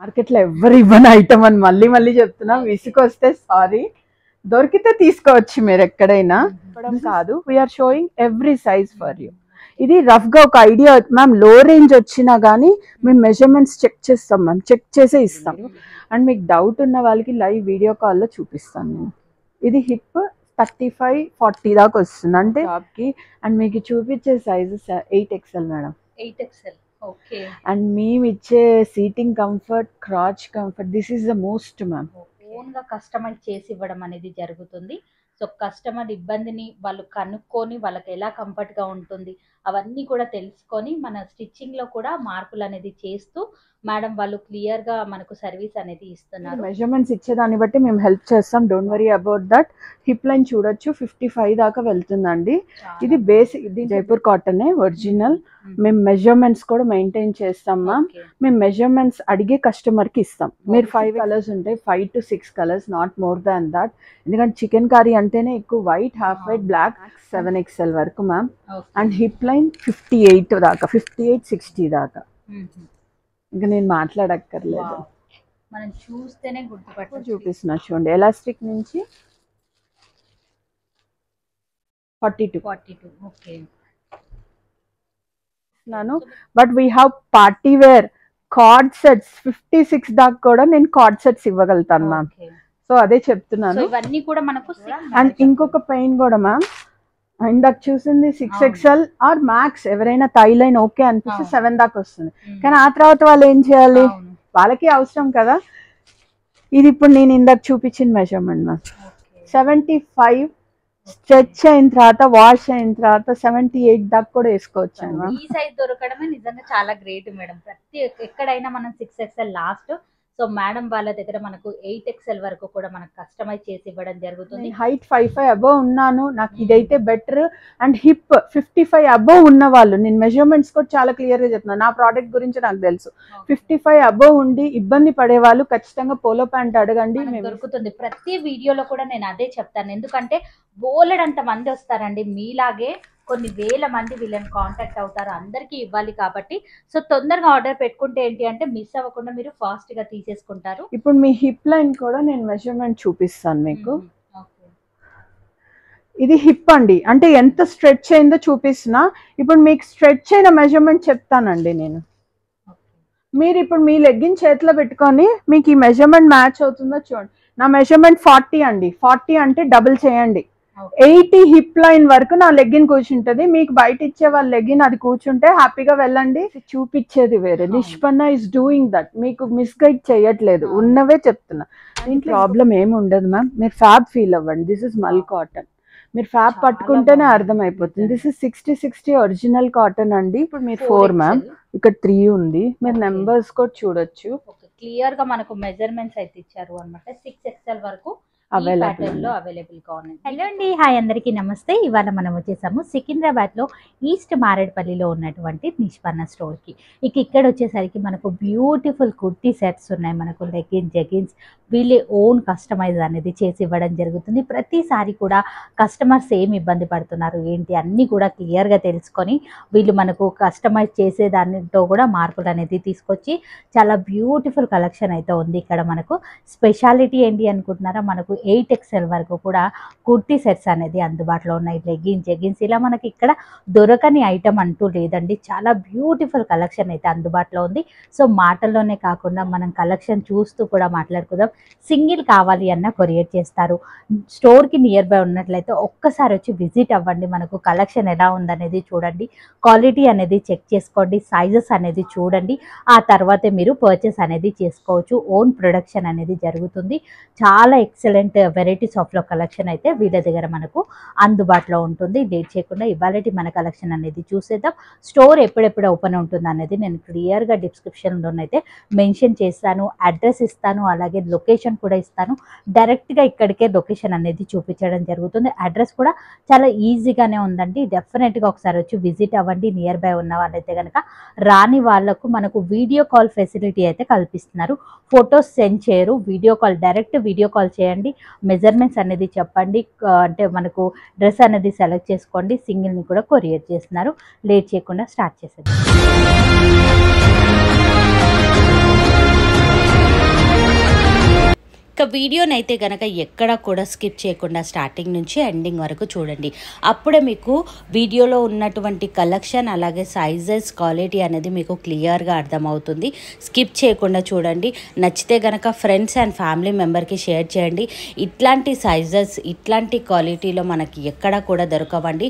మార్కెట్లో ఎవరు ఇవ్వని ఐటమ్ అని మళ్ళీ మళ్ళీ చెప్తున్నా, విసుకొస్తే సారీ. దొరికితే తీసుకోవచ్చు మీరు ఎక్కడైనా, ఇవ్వడం కాదు. We are showing every size for you. ఇది రఫ్ గా ఒక ఐడియా మ్యామ్. లో రేంజ్ వచ్చినా కానీ మేము మెజర్మెంట్స్ చెక్ చేస్తాం మ్యామ్, చెక్ చేసే ఇస్తాం. అండ్ మీకు డౌట్ ఉన్న వాళ్ళకి లైవ్ వీడియో కాల్లో చూపిస్తాను నేను. ఇది హిప్ 35-40 దాకా వస్తుంది అంటే టాప్కి. అండ్ మీకు చూపించే sizes 8XL madam. 8XL. Okay. And మేము ఇచ్చే seating comfort, క్రాచ్ comfort, this is the most ma'am. ఓన్గా కస్టమైజ్ చేసి ఇవ్వడం అనేది జరుగుతుంది. సో కస్టమర్ ఇబ్బందిని వాళ్ళు కనుక్కొని వాళ్ళకి ఎలా కంఫర్ట్గా ఉంటుంది అవన్నీ కూడా తెలుసుకొని మన స్టిచ్చింగ్లో కూడా మార్పులు అనేది చేస్తూ మేడం వాళ్ళు క్లియర్గా మనకు సర్వీస్ అనేది ఇస్తున్నారు. మెజర్మెంట్స్ ఇచ్చేదాన్ని బట్టి మేము హెల్ప్ చేస్తాం. Don't worry about that. Hip line చూడొచ్చు 55 దాకా వెళ్తుందండి. ఇది బేసిక్, ఇది జైపూర్ కాటనే ఒరిజినల్. మేము మెజర్మెంట్స్ కూడా మెయింటైన్ చేస్తాం మ్యామ్. మేము మెజర్మెంట్స్ అడిగే కస్టమర్కి ఇస్తాం. మీరు 5 కలర్స్ ఉంటాయి, 5 to 6 colours, not more than that. ఎందుకంటే చికెన్ కర్రీ అంటేనే ఎక్కువ white, half white, black. 7XL వరకు మ్యామ్. అండ్ హిప్ లైన్ 58 దాకా, 58-60 దాకా. ఇంకా నేను మాట్లాడక్కర్లేదు, మనం చూస్తేనే గుర్తుపట్టు. చూపిస్తున్నా చూడండి. ఎలాస్టిక్ నుంచి 42. Okay. But we have party wear coord sets 56 దాకా కూడా నేను కార్డ్ సెట్స్ ఇవ్వగలుగుతాను మ్యామ్. సో అదే చెప్తున్నాను. ఇవన్నీ కూడా మనకు. అండ్ ఇంకొక పెయిన్ కూడా మ్యామ్, ఇందాక చూసింది 6XL ఆర్ మ్యాక్స్. ఎవరైనా థై లైన్ ఓకే అనిపిస్తే 7 దాకా వస్తుంది. కానీ ఆ తర్వాత వాళ్ళు ఏం చేయాలి, వాళ్ళకి అవసరం కదా. ఇది ఇప్పుడు నేను ఇందాక చూపించిన మెజర్మెంట్ మ్యామ్. 75 స్ట్రెచ్ అయిన తర్వాత, వాష్ అయిన తర్వాత 78 దాకా కూడా వేసుకోవచ్చు. ఈ సైజ్ దొరకడమే నిజంగా చాలా గ్రేట్ మేడం. ప్రతి ఎక్కడైనా మనం 6XL లాస్ట్. సో మేడం వాళ్ళ దగ్గర మనకు 8XL వరకు కూడా మనకు కస్టమైజ్ చేసి ఇవ్వడం జరుగుతుంది. హైట్ 55 అబోవ్ ఉన్నాను, నాకు ఇదైతే బెటర్. అండ్ హిప్ 55 అబోవ్ ఉన్న వాళ్ళు, నేను మెజర్మెంట్స్ కూడా చాలా క్లియర్ గా చెప్తున్నాను. నా ప్రోడక్ట్ గురించి నాకు తెలుసు. 55 అబోవ్ ఉండి ఇబ్బంది పడే వాళ్ళు ఖచ్చితంగా పోలో ప్యాంట్ అడగండి, దొరుకుతుంది. ప్రతి వీడియోలో కూడా నేను అదే చెప్తాను. ఎందుకంటే బోలెడంత మంది వస్తారండి మీలాగే, కొన్ని వేల మంది వీళ్ళని కాంటాక్ట్ అవుతారు, అందరికీ ఇవ్వాలి కాబట్టి. సో తొందరగా ఆర్డర్ పెట్టుకుంటే ఏంటి అంటే మిస్ అవ్వకుండా మీరు ఫాస్ట్ గా తీసేసుకుంటారు. ఇప్పుడు మీ హిప్ లైన్ కూడా నేను మెజర్మెంట్ చూపిస్తాను మీకు. ఇది హిప్ అండి, అంటే ఎంత స్ట్రెచ్ అయిందో చూపిస్తున్నా. ఇప్పుడు మీకు స్ట్రెచ్ అయిన మెజర్మెంట్ చెప్తానండి నేను. మీరు ఇప్పుడు మీ లెగ్గిన్ చేతిలో పెట్టుకొని మీకు ఈ మెజర్మెంట్ మ్యాచ్ అవుతుందో చూడండి. నా మెజర్మెంట్ 40 అండి. 40 అంటే డబుల్ చేయండి. 80 హిప్ లైన్ వరకు నా లెగ్గిన్ కూర్చుంటది. మీకు బయట ఇచ్చే వాళ్ళ లెగ్గిన్ అది కూర్చుంటే హ్యాపీగా వెళ్ళండి. చూపించేది వేరే. Nishpanna is doing that. మీకు మిస్గైడ్ చేయట్లేదు, ఉన్నవే చెప్తున్నా. దీంట్లో ప్రాబ్లం ఏమి ఉండదు మ్యామ్. మీరు ఫ్యాబ్ ఫీల్ అవ్వండి. దిస్ ఇస్ మల్ కాటన్. మీరు ఫ్యాబ్ పట్టుకుంటేనే అర్థమైపోతుంది. దిస్ ఇస్ 60-60 ఒరిజినల్ కాటన్ అండి. ఇప్పుడు మీరు 4 మ్యామ్, ఇక్కడ 3 ఉంది. మీరు నెంబర్స్ కూడా చూడొచ్చు. క్లియర్ గా మనకు మెజర్మెంట్స్ అయితే ఇచ్చారు అనమాట. 6XL వరకు అవైలబుల్ గా ఉన్నాయి. హలో అండి, హాయ్ అందరికీ నమస్తే. ఇవాళ మనం వచ్చేసాము సికింద్రాబాద్ లో ఈస్ట్ మారేడుపల్లిలో ఉన్నటువంటి నిష్పన్న స్టోర్ కి. ఇక్కడ వచ్చేసరికి మనకు బ్యూటిఫుల్ కుర్తీ సెట్స్ ఉన్నాయి. మనకు లెగిన్స్, జెగిన్స్ వీళ్ళే ఓన్ కస్టమైజ్ అనేది చేసి ఇవ్వడం జరుగుతుంది. ప్రతిసారి కూడా కస్టమర్స్ ఏమి ఇబ్బంది పడుతున్నారు ఏంటి అన్నీ కూడా క్లియర్గా తెలుసుకొని వీళ్ళు మనకు కస్టమైజ్ చేసే దానితో కూడా మార్పులు అనేది తీసుకొచ్చి చాలా బ్యూటిఫుల్ కలెక్షన్ అయితే ఉంది. ఇక్కడ మనకు స్పెషాలిటీ ఏంటి అనుకుంటున్నారా, మనకు 8XL వరకు కూడా కుర్తీ సెట్స్ అనేది అందుబాటులో ఉన్నాయి. లెగిన్స్, జెగిన్స్ ఇలా మనకి ఇక్కడ దొరకని ఐటమ్ అంటూ లేదండి. చాలా బ్యూటిఫుల్ కలెక్షన్ అయితే అందుబాటులో ఉంది. సో మాటల్లోనే కాకుండా మనం కలెక్షన్ చూస్తూ కూడా మాట్లాడుకుందాం. సింగిల్ కావాలి అన్న కొరియర్ చేస్తారు. స్టోర్కి నియర్ బై ఉన్నట్లయితే ఒక్కసారి వచ్చి విజిట్ అవ్వండి. మనకు కలెక్షన్ ఎలా ఉందనేది చూడండి, క్వాలిటీ అనేది చెక్ చేసుకోండి, సైజెస్ అనేది చూడండి. ఆ తర్వాతే మీరు పర్చేస్ అనేది చేసుకోవచ్చు. ఓన్ ప్రొడక్షన్ అనేది జరుగుతుంది. చాలా ఎక్సలెంట్ వెరైటీస్ ఆఫ్ లో కలెక్షన్ అయితే వీళ్ళ దగ్గర మనకు అందుబాటులో ఉంటుంది. లేట్ చేయకుండా ఇవాళ మన కలెక్షన్ అనేది చూసేద్దాం. స్టోర్ ఎప్పుడెప్పుడు ఓపెన్ ఉంటుంది అనేది నేను క్లియర్గా డిస్క్రిప్షన్లోనైతే మెన్షన్ చేస్తాను. అడ్రస్ ఇస్తాను, అలాగే లొకేషన్ కూడా ఇస్తాను. డైరెక్ట్గా ఇక్కడికే లొకేషన్ అనేది చూపించడం జరుగుతుంది. అడ్రస్ కూడా చాలా ఈజీగానే ఉందండి. డెఫినెట్గా ఒకసారి వచ్చి విజిట్ అవ్వండి. నియర్ బై ఉన్న వాళ్ళైతే కనుక. రాని వాళ్ళకు మనకు వీడియో కాల్ ఫెసిలిటీ అయితే కల్పిస్తున్నారు. ఫొటోస్ సెండ్ చేయరు, video call, direct video call చేయండి. మెజర్మెంట్స్ అనేది చెప్పండి, అంటే మనకు డ్రెస్ అనేది సెలెక్ట్ చేసుకోండి. సింగిల్ని కూడా కొరియర్ చేస్తున్నారు. లేట్ చేయకుండా స్టార్ట్ చేసేది. సో వీడియోనైతే గనక ఎక్కడ కూడా స్కిప్ చేయకుండా స్టార్టింగ్ నుంచి ఎండింగ్ వరకు చూడండి. అప్పుడే మీకు వీడియోలో ఉన్నటువంటి కలెక్షన్ అలాగే సైజెస్ క్వాలిటీ అనేది మీకు క్లియర్గా అర్థమవుతుంది. స్కిప్ చేయకుండా చూడండి. నచ్చితే గనక ఫ్రెండ్స్ అండ్ ఫ్యామిలీ మెంబర్కి షేర్ చేయండి. ఇట్లాంటి సైజెస్ ఇట్లాంటి క్వాలిటీలో మనకి ఎక్కడ కూడా దొరకవండి.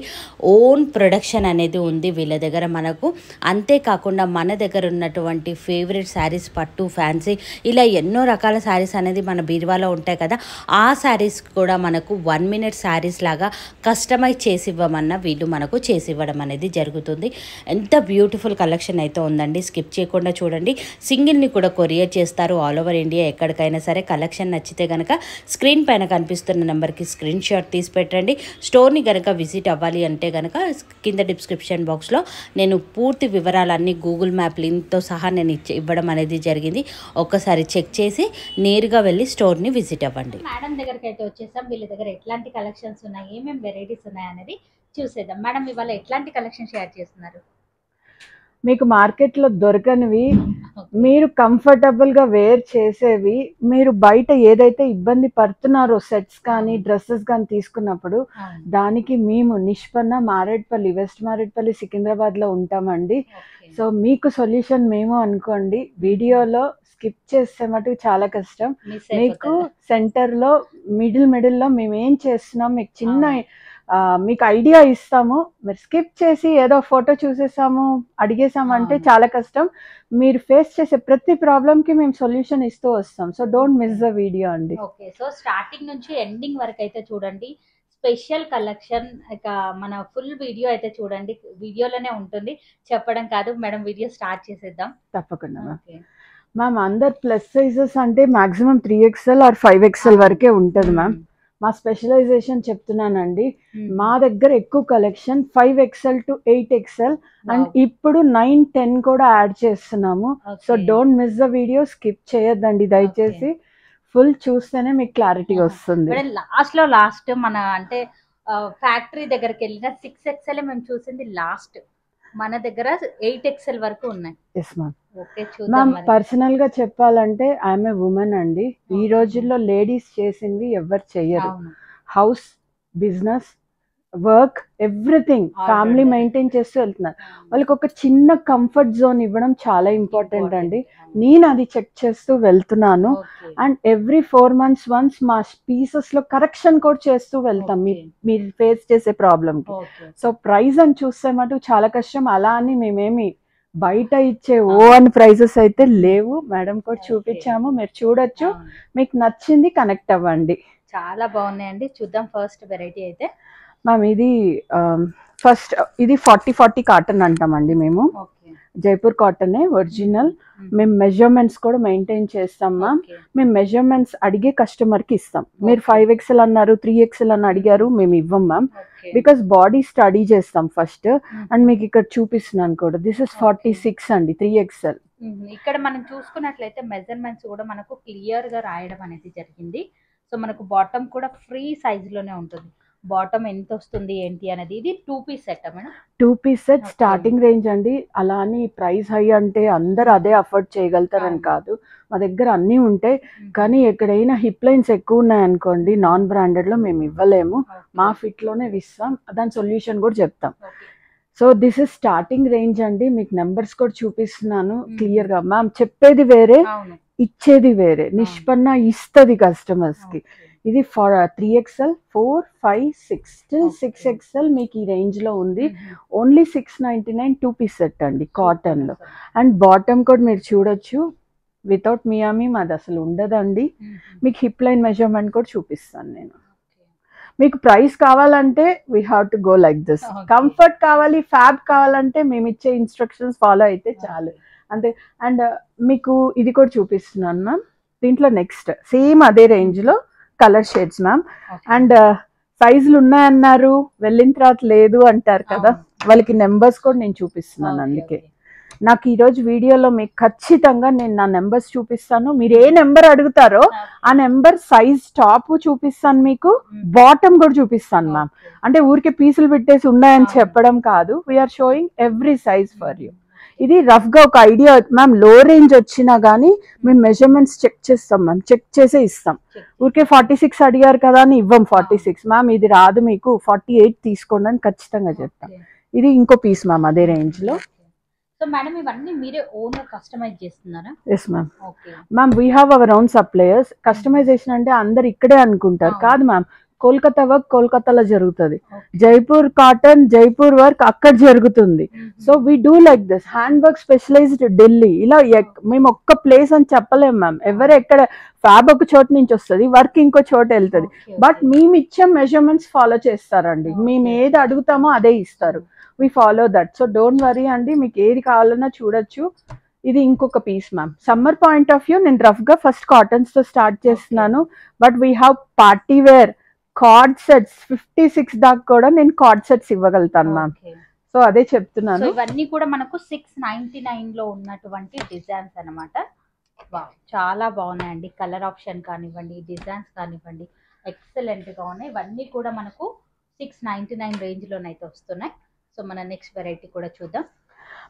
ఓన్ ప్రొడక్షన్ అనేది ఉంది వీళ్ళ దగ్గర మనకు. అంతేకాకుండా మన దగ్గర ఉన్నటువంటి ఫేవరెట్ శారీస్, పట్టు, ఫ్యాన్సీ ఇలా ఎన్నో రకాల శారీస్ అనేది మన బీరువాలో ఉంటాయి కదా, ఆ శారీస్ కూడా మనకు 1 minute శారీస్ లాగా కస్టమైజ్ చేసి ఇవ్వమన్నా వీళ్ళు మనకు చేసి ఇవ్వడం అనేది జరుగుతుంది. ఎంత బ్యూటిఫుల్ కలెక్షన్ అయితే ఉందండి. స్కిప్ చేయకుండా చూడండి. సింగిల్ని కూడా కొరియర్ చేస్తారు ఆల్ ఓవర్ ఇండియా ఎక్కడికైనా సరే. కలెక్షన్ నచ్చితే కనుక స్క్రీన్ పైన కనిపిస్తున్న నెంబర్కి స్క్రీన్ షాట్ తీసి పెట్టండి. స్టోర్ని కనుక విజిట్ అవ్వాలి అంటే కనుక కింద డిస్క్రిప్షన్ బాక్స్లో నేను పూర్తి వివరాలన్నీ గూగుల్ మ్యాప్ లింక్తో సహా నేను ఇవ్వడం అనేది జరిగింది. ఒక్కసారి చెక్ చేసి నేరుగా వెళ్ళి స్టోర్ని విజిట్ అవ్వండి. మేడం దగ్గరికి అయితే వచ్చేసాం. వీళ్ళ దగ్గర ఎట్లాంటి కలెక్షన్స్ ఉన్నాయి, ఏమేమి వెరైటీస్ ఉన్నాయి అనేది చూసేద్దాం. మేడం ఇవాళ ఎట్లాంటి కలెక్షన్ షేర్ చేస్తున్నారు? మీకు మార్కెట్లో దొరకనివి, మీరు కంఫర్టబుల్గా వేర్ చేసేవి, మీరు బయట ఏదైతే ఇబ్బంది పడుతున్నారో సెట్స్ కానీ డ్రెస్సెస్ కానీ తీసుకున్నప్పుడు, దానికి మేము నిష్పన్న మారేడ్పల్లి, వెస్ట్ మారేడ్పల్లి, సికింద్రాబాద్లో ఉంటామండి. సో మీకు సొల్యూషన్ మేము అనుకోండి. వీడియోలో స్కిప్ చేస్తే మటుకు చాలా కష్టం. మీకు సెంటర్లో మిడిల్లో మేము ఏం చేస్తున్నాం మీకు చిన్న మీకు ఐడియా ఇస్తాము. మీరు స్కిప్ చేసి ఏదో ఫోటో చూసేసాము అడిగేసామంటే చాలా కష్టం. మీరు ఫేస్ చేసే ప్రతి ప్రాబ్లంకి మేము సొల్యూషన్ ఇస్తూ వస్తాం. So don't miss the video అండి. ఓకే, సో స్టార్టింగ్ నుంచి ఎండింగ్ వరకు అయితే చూడండి. స్పెషల్ కలెక్షన్ ఇక మన ఫుల్ వీడియో అయితే చూడండి. వీడియోలోనే ఉంటుంది, చెప్పడం కాదు. మేడం వీడియో స్టార్ట్ చేసేద్దాం. తప్పకుండా మ్యామ్. అందరు ప్లస్ సైజెస్ అంటే మాక్సిమం 3XL ఆర్ 5XL వరకే ఉంటుంది మ్యామ్. మా స్పెషలైజేషన్ చెప్తున్నానండి. మా దగ్గర ఎక్కువ collection 5XL to 8XL and ఇప్పుడు 9, 10 కూడా యాడ్ చేస్తున్నాము. So don't miss the video, skip చేయొద్దండి దయచేసి. ఫుల్ చూస్తేనే మీకు క్లారిటీ వస్తుంది. లాస్ట్ మన అంటే ఫ్యాక్టరీ దగ్గరికి వెళ్ళిన 6XL మేము చూసింది లాస్ట్. మన దగ్గర 8XL వరకు ఉన్నాయి. Yes ma'am. మ్యామ్ పర్సనల్ గా చెప్పాలంటే ఐఎమ్ ఏ ఉమెన్ అండి. ఈ రోజుల్లో లేడీస్ చేసింది ఎవరు చెయ్యరు. House, business, work, everything family maintain చేస్తూ వెళ్తున్నారు. వాళ్ళకి ఒక చిన్న కంఫర్ట్ జోన్ ఇవ్వడం చాలా ఇంపార్టెంట్ అండి. నేను అది చెక్ చేస్తూ వెళ్తున్నాను. అండ్ ఎవ్రీ 4 months వన్స్ మా పీసెస్ లో కరెక్షన్ కూడా చేస్తూ వెళ్తాం మీరు ఫేస్ చేసే ప్రాబ్లమ్ కి. సో ప్రైస్ అని చూస్తే మటు చాలా కష్టం. అలా అని మేమేమి బయట ఇచ్చే ఓన్ ప్రైజెస్ అయితే లేవు. మేడం కూడా చూపించాము, మీరు చూడొచ్చు. మీకు నచ్చింది కనెక్ట్ అవ్వండి. చాలా బాగున్నాయండి. చూద్దాం ఫస్ట్ వెరైటీ అయితే. మ్యామ్ ఇది ఫస్ట్ ఇది 40 కాటన్ అంటామండి మేము. జైపూర్ కాటనే ఒరిజినల్. మేము మెజర్మెంట్స్ కూడా మెయింటైన్ చేస్తాం మ్యామ్. మేము మెజర్మెంట్స్ అడిగే కస్టమర్కి ఇస్తాం. మీరు 5XL అన్నారు, 3XL అని అడిగారు, మేము ఇవ్వం మ్యామ్. బికాస్ బాడీ స్టడీ చేస్తాం ఫస్ట్. అండ్ మీకు ఇక్కడ చూపిస్తున్నాను కూడా. దిస్ ఇస్ 46 అండి, 3XL. ఇక్కడ మనం చూసుకున్నట్లయితే మెజర్మెంట్స్ కూడా మనకు క్లియర్ గా రాయడం అనేది జరిగింది. సో మనకు బాటమ్ కూడా ఫ్రీ సైజ్ లోనే ఉంటుంది. బాటమ్ ఎంత వస్తుంది ఏంటి అనేది. ఇది 2 piece set madam. 2 piece set starting range అండి. అలా అని ప్రైస్ హై అంటే అందరు అదే అఫోర్డ్ చేయగలుగుతారని కాదు. మా దగ్గర అన్నీ ఉంటాయి. కానీ ఎక్కడైనా హిప్ లైన్స్ ఎక్కువ ఉన్నాయనుకోండి, నాన్ బ్రాండెడ్ లో మేము ఇవ్వలేము. మా ఫిట్ లోనే ఇస్తాం. దాని సొల్యూషన్ కూడా చెప్తాం. So this is starting range అండి. మీకు నెంబర్స్ కూడా చూపిస్తున్నాను క్లియర్ గా. మ్యామ్ చెప్పేది వేరే, ఇచ్చేది వేరే. నిష్పన్న ఇస్తుంది కస్టమర్స్ కి. ఇది 3XL, 4, 5, 6 till 6XL మీకు ఈ రేంజ్ లో ఉంది. ఓన్లీ 699 2 piece సెట్ అండి కాటన్ లో. అండ్ బాటమ్ కూడా మీరు చూడొచ్చు. వితౌట్ మియామి మాది అసలు ఉండదండి. మీకు హిప్ లైన్ మెజర్మెంట్ కూడా చూపిస్తాను నేను. మీకు ప్రైస్ కావాలంటే we have to go like this. Comfort కావాలి, ఫ్యాబ్ కావాలంటే మేము ఇచ్చే ఇన్స్ట్రక్షన్స్ ఫాలో అయితే చాలు అంతే. అండ్ మీకు ఇది కూడా చూపిస్తున్నాను మ్యామ్. దీంట్లో నెక్స్ట్ సేమ్ అదే రేంజ్ లో కలర్ షేడ్స్ మ్యామ్. అండ్ సైజులు ఉన్నాయన్నారు, వెళ్ళిన తర్వాత లేదు అంటారు కదా, వాళ్ళకి నెంబర్స్ కూడా నేను చూపిస్తున్నాను. అందుకే నాకు ఈరోజు వీడియోలో మీకు ఖచ్చితంగా నేను నా నెంబర్స్ చూపిస్తాను. మీరు ఏ నెంబర్ అడుగుతారో ఆ నెంబర్ సైజ్ టాప్ చూపిస్తాను, మీకు బాటమ్ కూడా చూపిస్తాను మ్యామ్. అంటే ఊరికే పీసులు పెట్టేసి ఉన్నాయని చెప్పడం కాదు. We are showing every size for you. ఇది రఫ్ గా ఒక ఐడియా మ్యామ్. లో రేంజ్ వచ్చినా గానీ మేము మెజర్మెంట్స్ చెక్ చేస్తాం మ్యామ్, చెక్ చేసే ఇస్తాం. ఊరికే 46 అడిగారు కదా అని ఇవ్వం 46. మ్యామ్ ఇది రాదు మీకు 48 తీసుకోండి అని ఖచ్చితంగా చెప్తాం. ఇది ఇంకో పీస్ మ్యామ్ అదే రేంజ్ లో. సో మేడం ఇవన్నీ మీరే ఓన్ కస్టమైజ్ చేస్తున్నారా? Yes ma'am. Ma'am we have our own suppliers. Customization అంటే అందరు ఇక్కడే అనుకుంటారు, కాదు మ్యామ్. కోల్కతా వర్క్ కోల్కతాలో జరుగుతుంది, జైపూర్ కాటన్ జైపూర్ వర్క్ అక్కడ జరుగుతుంది. So we do like this. Hand work specialized Delhi. ఇలా మేము ఒక్క ప్లేస్ అని చెప్పలేము మ్యామ్. ఎవరు ఎక్కడ ఫ్యాబ్ ఒక చోట నుంచి వస్తుంది, వర్క్ ఇంకో చోట వెళ్తుంది. బట్ మేము ఇచ్చే మెజర్మెంట్స్ ఫాలో చేస్తారండి. మేము ఏది అడుగుతామో అదే ఇస్తారు. we follow that, so don't worry అండి. మీకు ఏది కావాలన్నా చూడొచ్చు. ఇది ఇంకొక piece ma'am. Summer point of view నేను రఫ్ గా ఫస్ట్ కాటన్స్ తో స్టార్ట్ చేస్తున్నాను. But we have party wear coord sets 56 దాకా కూడా నేను కార్డ్ సెట్స్ ఇవ్వగలుగుతాను మ్యామ్. సో అదే చెప్తున్నాను. ఇవన్నీ కూడా మనకు 699 లో ఉన్నటువంటి డిజైన్స్ అన్నమాట. చాలా బాగున్నాయండి. కలర్ ఆప్షన్ కానివ్వండి, డిజైన్స్ కానివ్వండి, ఎక్సలెంట్ గా ఉన్నాయి. ఇవన్నీ కూడా మనకు 699 రేంజ్ లోనైతే వస్తున్నాయి. సో మన నెక్స్ట్ వెరైటీ కూడా చూద్దాం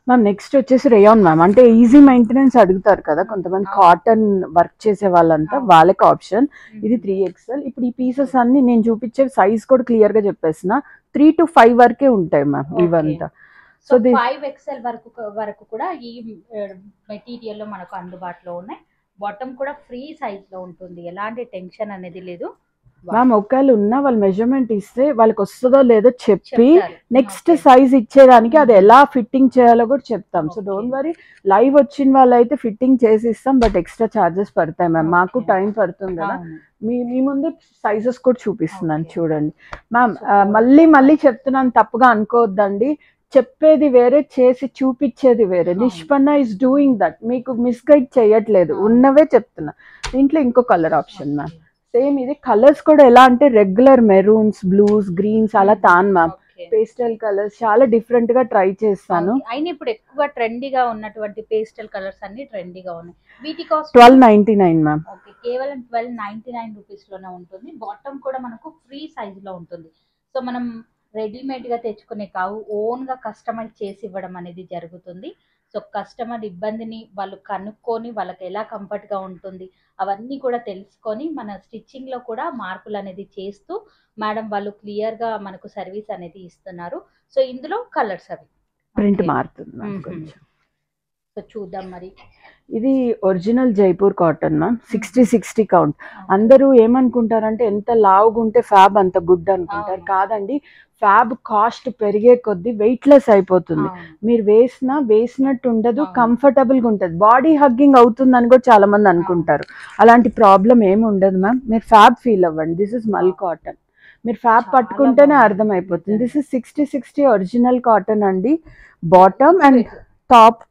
మ్యామ్. నెక్స్ట్ వచ్చేసి రేయాన్ మ్యామ్. అంటే ఈజీ మెయింటెనెన్స్ అడుగుతారు కదా కొంతమంది, కాటన్ వర్క్ చేసే వాళ్ళంతా, వాళ్ళకి ఆప్షన్. ఇది 3XL. ఇప్పుడు ఈ పీసెస్ అన్ని నేను చూపించే సైజ్ కూడా క్లియర్ గా చెప్పేసిన 3 to 5 వరకే ఉంటాయి మ్యామ్ ఇవంతా. సో 5XL వరకు కూడా ఈ మెటీరియల్ లో మనకు అందుబాటులో ఉన్నాయి. బాటమ్ కూడా ఫ్రీ సైజ్ లో ఉంటుంది, ఎలాంటి టెన్షన్ అనేది లేదు మ్యామ్. ఒకవేళ ఉన్నా వాళ్ళు మెజర్మెంట్ ఇస్తే వాళ్ళకి వస్తుందో లేదో చెప్పి నెక్స్ట్ సైజ్ ఇచ్చేదానికి అది ఎలా ఫిట్టింగ్ చేయాలో కూడా చెప్తాం. So don't worry. లైవ్ వచ్చిన వాళ్ళు అయితే ఫిట్టింగ్ చేసి ఇస్తాం, బట్ ఎక్స్ట్రా ఛార్జెస్ పడతాయి మ్యామ్. మాకు టైం పడుతుంది కదా. మీ ముందే సైజెస్ కూడా చూపిస్తున్నాను చూడండి మ్యామ్. మళ్ళీ చెప్తున్నాను, తప్పుగా అనుకోవద్దండి. చెప్పేది వేరే, చేసి చూపించేది వేరే. Nishpanna is doing that. మీకు మిస్గైడ్ చేయట్లేదు, ఉన్నవే చెప్తున్నా. దీంట్లో ఇంకో కలర్ ఆప్షన్ మ్యామ్. సేమ్ ఇది కలర్స్ కూడా ఎలా అంటే రెగ్యులర్ మెరూన్స్, బ్లూస్, గ్రీన్స్ అలా తాను మ్యామ్. పేస్టల్ కలర్స్ చాలా డిఫరెంట్ గా ట్రై చేస్తాను. అయినా ఇప్పుడు ఎక్కువగా ట్రెండీగా ఉన్నటువంటి పేస్టల్ కలర్స్ అన్ని ట్రెండీగా ఉన్నాయి. వీటి కాస్ట్ 1299 మ్యామ్. ఓకే, కేవలం 1299 రూపీస్ లోనే ఉంటుంది. బాటమ్ కూడా మనకు ఫ్రీ సైజ్ లో ఉంటుంది. సో మనం రెడీమేడ్ గా తెచ్చుకునే కావు, ఓన్ గా కస్టమైజ్ చేసి ఇవ్వడం అనేది జరుగుతుంది. సో కస్టమర్ ఇబ్బందిని వాళ్ళు కనుక్కొని వాళ్ళకి ఎలా కంఫర్ట్ గా ఉంటుంది అవన్నీ కూడా తెలుసుకొని మన స్టిచ్చింగ్ లో కూడా మార్పులు అనేది చేస్తూ మేడం వాళ్ళు క్లియర్ గా మనకు సర్వీస్ అనేది ఇస్తున్నారు. సో ఇందులో కలర్స్ అవి ప్రింట్ మారుతుంది. సో చూద్దాం మరి. ఇది original Jaipur cotton ma'am. 60-60 count. అందరూ ఏమనుకుంటారంటే ఎంత లావుగుంటే ఫ్యాబ్ అంత గుడ్ అనుకుంటారు. కాదండి, ఫ్యాబ్ కాస్ట్ పెరిగే కొద్దీ వెయిట్లెస్ అయిపోతుంది. మీరు వేసినట్టు ఉండదు, కంఫర్టబుల్ గా ఉంటుంది, బాడీ హగ్గింగ్ అవుతుందని కూడా చాలా మంది అనుకుంటారు. అలాంటి ప్రాబ్లం ఏమి ఉండదు మ్యామ్. మీరు ఫ్యాబ్ ఫీల్ అవ్వండి. దిస్ ఇస్ మల్ కాటన్. మీరు ఫ్యాబ్ పట్టుకుంటేనే అర్థం అయిపోతుంది. దిస్ ఇస్ 60-60 ఒరిజినల్ కాటన్ అండి. బాటమ్ అండ్ టాప్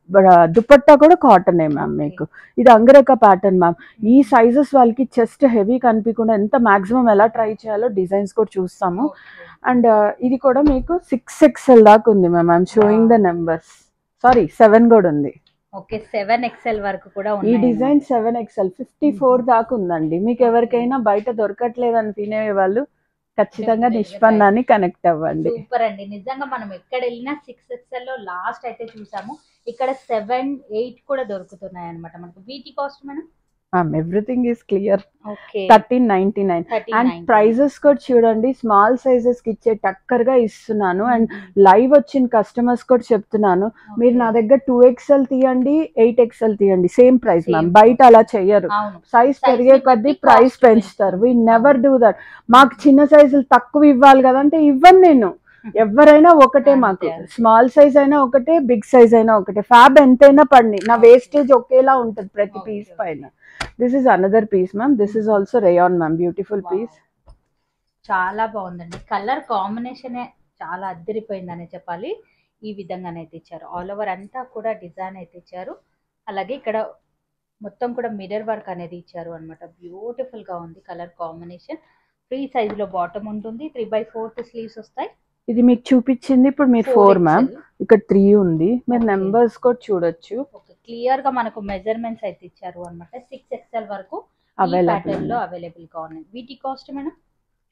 దుపట్టా కూడా కాటనే మ్యామ్. మీకు ఇది అంగరక ప్యాటర్న్ మ్యామ్. ఈ సైజెస్ వాళ్ళకి చెస్ట్ హెవీ కనిపించకుండా ఎంత మాక్సిమం ఎలా ట్రై చేయాలో డిజైన్స్ కూడా చూస్తాము. అండ్ ఇది కూడా మీకు 6XL దాకా ఉంది ma'am. I'm showing the numbers. Sorry 7 కూడా ఉంది. ఓకే, 7XL వరకు కూడా ఈ డిజైన్ 7XL 54 దాకా ఉందండి. మీకు ఎవరికైనా బయట దొరకట్లేదని తినే వాళ్ళు ఖచ్చితంగా నిష్పన్నాన్ని కనెక్ట్ అవ్వండి. సూపర్ అండి. నిజంగా మనం ఎక్కడ వెళ్ళినా 6XL లో లాస్ట్ అయితే చూసాము. ఇక్కడ 7, 8 కూడా దొరుకుతున్నాయి అనమాట మనకు. వీటి కాస్ట్ మనం everything is clear. 1399. And prices కూడా చూడండి, స్మాల్ సైజెస్ కి ఇచ్చే టక్కర్ గా ఇస్తున్నాను. అండ్ లైవ్ వచ్చిన కస్టమర్స్ కూడా చెప్తున్నాను, మీరు నా దగ్గర 2XL తీయండి, 8XL తీయండి, సేమ్ ప్రైస్ మ్యామ్. బయట అలా చెయ్యరు, సైజ్ పెరిగే కొద్దీ ప్రైస్ పెంచుతారు. We never do that. మాకు చిన్న సైజులు తక్కువ ఇవ్వాలి కదంటే ఇవ్వను నేను. ఎవరైనా ఒకటే, మాకు స్మాల్ సైజ్ అయినా ఒకటే, బిగ్ సైజ్ అయినా ఒకటే. ఫ్యాబ్ ఎంతైనా పడి నా వేస్టేజ్ ఒకేలా ఉంటుంది ప్రతి పీస్ పైన. This is another piece ma'am. This is also rayon ma'am. Beautiful piece. చాలా బాగుందండి. కలర్ కాంబినేషన్ చాలా అద్దరిపోయిందనే చెప్పాలి. ఈ విధంగానైతే ఇచ్చారు. ఆల్ ఓవర్ అంతా కూడా డిజైన్ అయితే ఇచ్చారు. అలాగే ఇక్కడ మొత్తం కూడా మిర్రర్ వర్క్ అనేది ఇచ్చారు అనమాట. బ్యూటిఫుల్ గా ఉంది కలర్ కాంబినేషన్. ఫ్రీ సైజ్ లో బాటమ్ ఉంటుంది. 3/4 స్లీవ్స్ వస్తాయి. ఇది మీకు చూపించింది ఇప్పుడు మీరు 4 మ్యామ్. ఇక్కడ 3 ఉంది. మీరు నెంబర్స్ కూడా చూడొచ్చు. క్లియర్ గా మనకు మెజర్మెంట్స్ అయితే ఇచ్చారు అనమాట. 6XL వరకు ప్యాటర్న్ లో అవైలబుల్ గా ఉన్నాయి. వీటి cost madam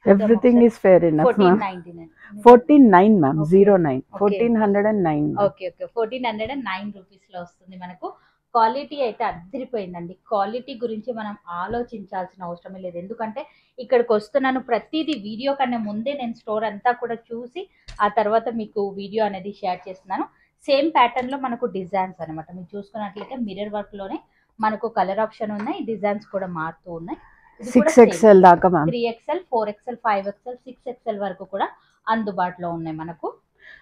everything is fair enough ma'am. 1499 14,900 ma'am, Okay. 09 Okay. 1409. Okay 1409 rupees లో వస్తుంది మనకు. క్వాలిటీ అయితే అద్దరిపోయిందండి. క్వాలిటీ గురించి మనం ఆలోచించాల్సిన అవసరమే లేదు, ఎందుకంటే ఇక్కడికి వస్తున్నాను ప్రతిదీ వీడియో కన్నా ముందే నేను స్టోర్ అంతా కూడా చూసి ఆ తర్వాత మీకు వీడియో అనేది షేర్ చేస్తున్నాను. సేమ్ ప్యాటర్న్ లో మనకు డిజైన్స్ అనమాట. మీరు చూసుకున్నట్లయితే మిర్రర్ వర్క్ లోనే మనకు కలర్ ఆప్షన్ ఉన్నాయి, డిజైన్స్ కూడా మారుతూ ఉన్నాయి. 6XL దాకా ma'am. 3XL 4XL 5XL 6XL వరకు కూడా అందుబాటులో ఉన్నాయి మనకు.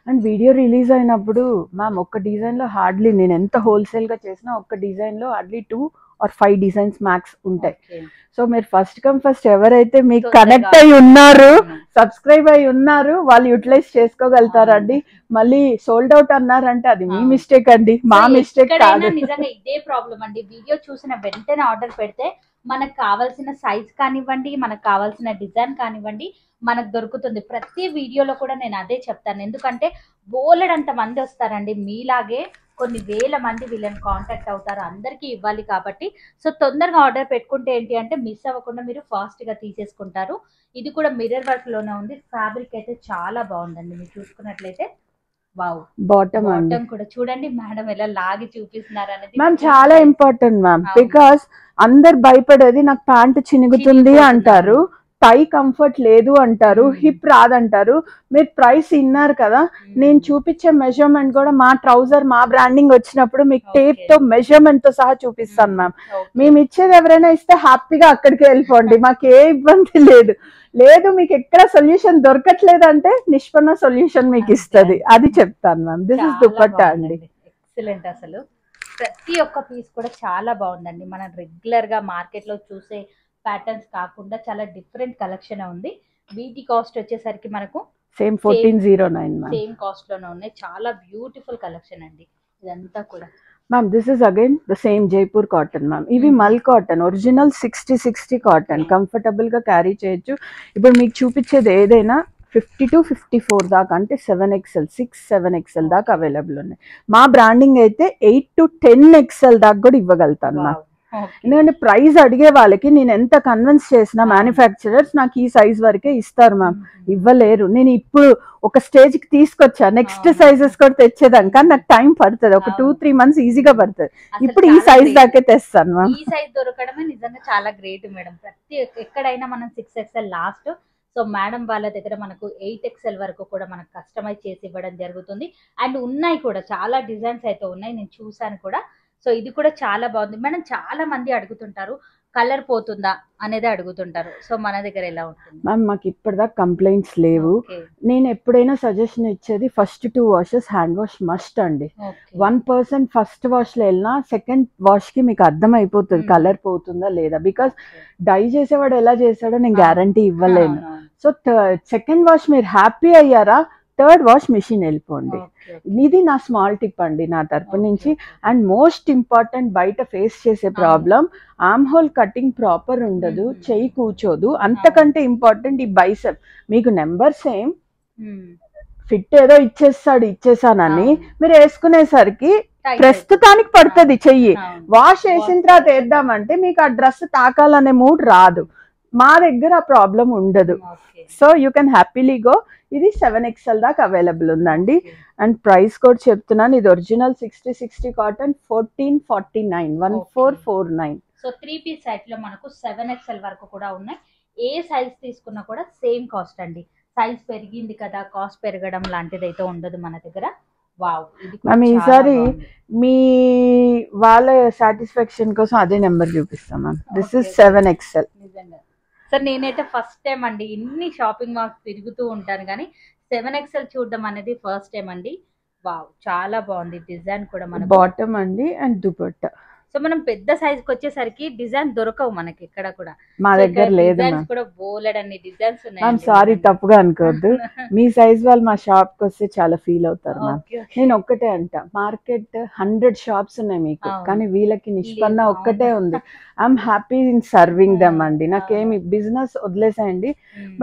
అండ్ వీడియో రిలీజ్ అయినప్పుడు మ్యామ్ ఒక్క డిజైన్ లో హార్డ్లీ, నేను ఎంత హోల్సేల్ గా చేసినా ఒక్క డిజైన్ లో హార్డ్లీ 2 or 5 డిజైన్స్ మ్యాక్స్ ఉంటాయి. Okay. సో మీరు ఫస్ట్ కమ్ ఫస్ట్ ఎవరైతే మీకు తొందరగా కనెక్ట్ అయి ఉన్నారు, అవును. సబ్స్క్రైబ్ అయి ఉన్నారు, వాళ్ళు యూటిలైజ్ చేసుకోగలుగుతారండి. మళ్ళీ సోల్డ్ అవుట్ అన్నారంటే అది మీ అవును. మిస్టేక్ అండి, మా సో మిస్టేక్ ఎక్కడైనా కాదు. నిజంగా ఇదే ప్రాబ్లం అండి. వీడియో చూసిన వెంటనే ఆర్డర్ పెడితే మనకు కావాల్సిన సైజ్ కానివ్వండి, మనకు కావాల్సిన డిజైన్ కానివ్వండి మనకు దొరుకుతుంది. ప్రతి వీడియోలో కూడా నేను అదే చెప్తాను, ఎందుకంటే బోలెడంత మంది వస్తారండి మీలాగే, కొన్ని వేల మంది వీళ్ళని కాంటాక్ట్ అవుతారు, అందరికీ ఇవ్వాలి కాబట్టి. సో తొందరగా ఆర్డర్ పెట్టుకుంటే ఏంటి అంటే మిస్ అవ్వకుండా మీరు ఫాస్ట్ గా తీసేసుకుంటారు. ఇది కూడా మిర్రర్ వర్క్ లోనే ఉంది. ఫ్యాబ్రిక్ అయితే చాలా బాగుందండి. మీరు చూసుకున్నట్లయితే వావ్, బాటమ్ అండి బాటమ్ కూడా చూడండి మేడం ఎలా లాగి చూపిస్తున్నారు అనేది మ్యామ్ చాలా ఇంపార్టెంట్ మ్యామ్. అవును. బికాస్ అందరు భయపడేది నాకు ప్యాంట్ చినుగుతుంది చినిగిపోతుంది. అంటారు, టై కంఫర్ట్ లేదు అంటారు, Hmm. హిప్ రాదంటారు. మీరు ప్రైస్ ఇన్నారు కదా, నేను చూపించే మెజర్మెంట్ కూడా మా ట్రౌజర్ మా బ్రాండింగ్ వచ్చినప్పుడు మీకు Okay. టేప్ తో మెజర్మెంట్ తో సహా చూపిస్తాను మ్యామ్. మేము ఇచ్చేది ఎవరైనా ఇస్తే హ్యాపీగా అక్కడికి వెళ్ళిపోండి, మాకు ఏ ఇబ్బంది లేదు. లేదు మీకు ఎక్కడ సొల్యూషన్ దొరకట్లేదు అంటే నిష్పన్న సొల్యూషన్ మీకు ఇస్తుంది, అది చెప్తాను మ్యామ్. దిస్ ఇస్ దుపట్టా అండి. ఎక్సలెంట్. అసలు ప్రతి ఒక్క పీస్ కూడా చాలా బాగుందండి. మనం రెగ్యులర్ గా మార్కెట్ లో చూసే ప్యాటర్న్స్ కాకుండా చాలా డిఫరెంట్ కలెక్షన్ ఉంది. వీటి కాస్ట్ వచ్చేసరికి మనకు సేమ్ 1409 మ్యామ్. సేమ్ కాస్ట్ లోనే ఉన్నాయి. చాలా బ్యూటిఫుల్ కలెక్షన్ అండి ఇదంతా కూడా. Ma'am this is again the same Jaipur cotton ma'am. ఇవి మల్ కాటన్, ఒరిజినల్ 60 కాటన్, కంఫర్టబుల్ గా క్యారీ చేయొచ్చు. ఇప్పుడు మీకు చూపించేది ఏదైనా 50 to 54 దాకా, అంటే 7XL 7XL దాకా అవైలబుల్ ఉన్నాయి. మా బ్రాండింగ్ అయితే 8 to 10XL దాకా కూడా ఇవ్వగలుగుతాను మ్యామ్. ఎందుకంటే ప్రైస్ అడిగే వాళ్ళకి నేను ఎంత కన్విన్స్ చేసిన మ్యానుఫ్యాక్చరర్స్ నాకు ఈ సైజ్ వరకే ఇస్తారు మ్యామ్, ఇవ్వలేరు. నేను ఇప్పుడు ఒక స్టేజ్ కి తీసుకొచ్చా, నెక్స్ట్ సైజెస్ కూడా తెచ్చేదాన్ని, కానీ నాకు టైం పడుతుంది, ఒక 2-3 months ఈజీగా పడుతుంది. ఇప్పుడు ఈ సైజ్ దాకే తెస్తాను మ్యామ్. ఈ సైజ్ దొరకడమే నిజంగా చాలా గ్రేట్ మేడం. ప్రతి ఎక్కడైనా మనం 6XL లాస్ట్. సో మేడం వాళ్ళ దగ్గర మనకు 8XL వరకు కూడా మనకు కస్టమైజ్ చేసి ఇవ్వడం జరుగుతుంది. అండ్ ఉన్నాయి కూడా చాలా డిజైన్స్ అయితే ఉన్నాయి, నేను చూసాను కూడా. సో ఇది కూడా చాలా బాగుంది మేడం. చాలా మంది అడుగుతుంటారు కలర్ పోతుందా అనేది అడుగుతుంటారు. సో మన దగ్గర ఎలా ఉంటుంది మ్యామ్? మాకు ఇప్పటిదాకా కంప్లైంట్స్ లేవు. Okay. నేను ఎప్పుడైనా సజెషన్ ఇచ్చేది first 2 washes hand wash must అండి. Okay. 1% ఫస్ట్ వాష్ లో వెళ్ళినా సెకండ్ వాష్ కి మీకు అర్థం అయిపోతుంది కలర్ పోతుందా లేదా. బికాస్ డై చేసేవాడు ఎలా చేశాడో నేను గ్యారంటీ ఇవ్వలేను. సో సెకండ్ వాష్ మీరు హ్యాపీ అయ్యారా, థర్డ్ వాష్ మిషన్ వెళ్ళిపోండి. ఇది నా స్మాల్ టిప్ అండి నా తరపు నుంచి. అండ్ మోస్ట్ ఇంపార్టెంట్, బయట ఫేస్ చేసే problem arm whole cutting proper ఉండదు, చెయ్యి కూర్చోదు. అంతకంటే ఇంపార్టెంట్ ఈ బైసెప్. మీకు నెంబర్ సేమ్, ఫిట్ ఏదో ఇచ్చేసానని మీరు వేసుకునేసరికి ప్రస్తుతానికి పడుతుంది చెయ్యి. వాష్ వేసిన తర్వాత వేద్దామంటే మీకు ఆ డ్రెస్ తాకాలనే మూడ్ రాదు. మా దగ్గర ఆ ప్రాబ్లం ఉండదు. So you can happily go. ఇది 7XL దాకా అవైలబుల్ ఉందండి. అండ్ ప్రైస్ కూడా చెప్తున్నాను, ఇది original 60 cotton, 1449, 1449. So 3 piece set లో మనకు 7XL వరకు కూడా ఉన్నాయి. ఏ సైజ్ తీసుకున్నా కూడా సేమ్ కాస్ట్ అండి. సైజ్ పెరిగింది కదా కాస్ట్ పెరగడం లాంటిది అయితే ఉండదు మన దగ్గర. వావ్, మ్యామ్ ఈసారి మీ వాళ్ళ సాటిస్ఫాక్షన్ కోసం అదే నెంబర్ చూపిస్తాం మ్యామ్. This is 7XL. నిజంగా సార్ నేనైతే ఫస్ట్ టైం అండి, ఇన్ని షాపింగ్ మాల్స్ తిరుగుతూ ఉంటాను కానీ 7XL చూడడం అనేది ఫస్ట్ టైం అండి. వావ్, చాలా బాగుంది డిజైన్ కూడా. మన బాటమ్ అండి అండ్ దుపట్టా. సో మనం పెద్ద సైజ్ కి వచ్చేసరికి డిజైన్ దొరకవు మనకి ఎక్కడ కూడా. మా దగ్గర లేదు కూడా బోలెడన్ని డిజైన్స్ ఉన్నాయి. మ్యామ్ సారీ తప్పుగా అనుకోవద్దు, మీ సైజ్ వాళ్ళు మా షాప్ కి వస్తే చాలా ఫీల్ అవుతారు మ్యామ్. నేను ఒక్కటే అంట, మార్కెట్ 100 షాప్స్ ఉన్నాయి మీకు, కానీ వీళ్ళకి నిష్పన్న ఒక్కటే ఉంది. I'm happy in serving them అండి. నాకేమి బిజినెస్ వదిలేసేయండి,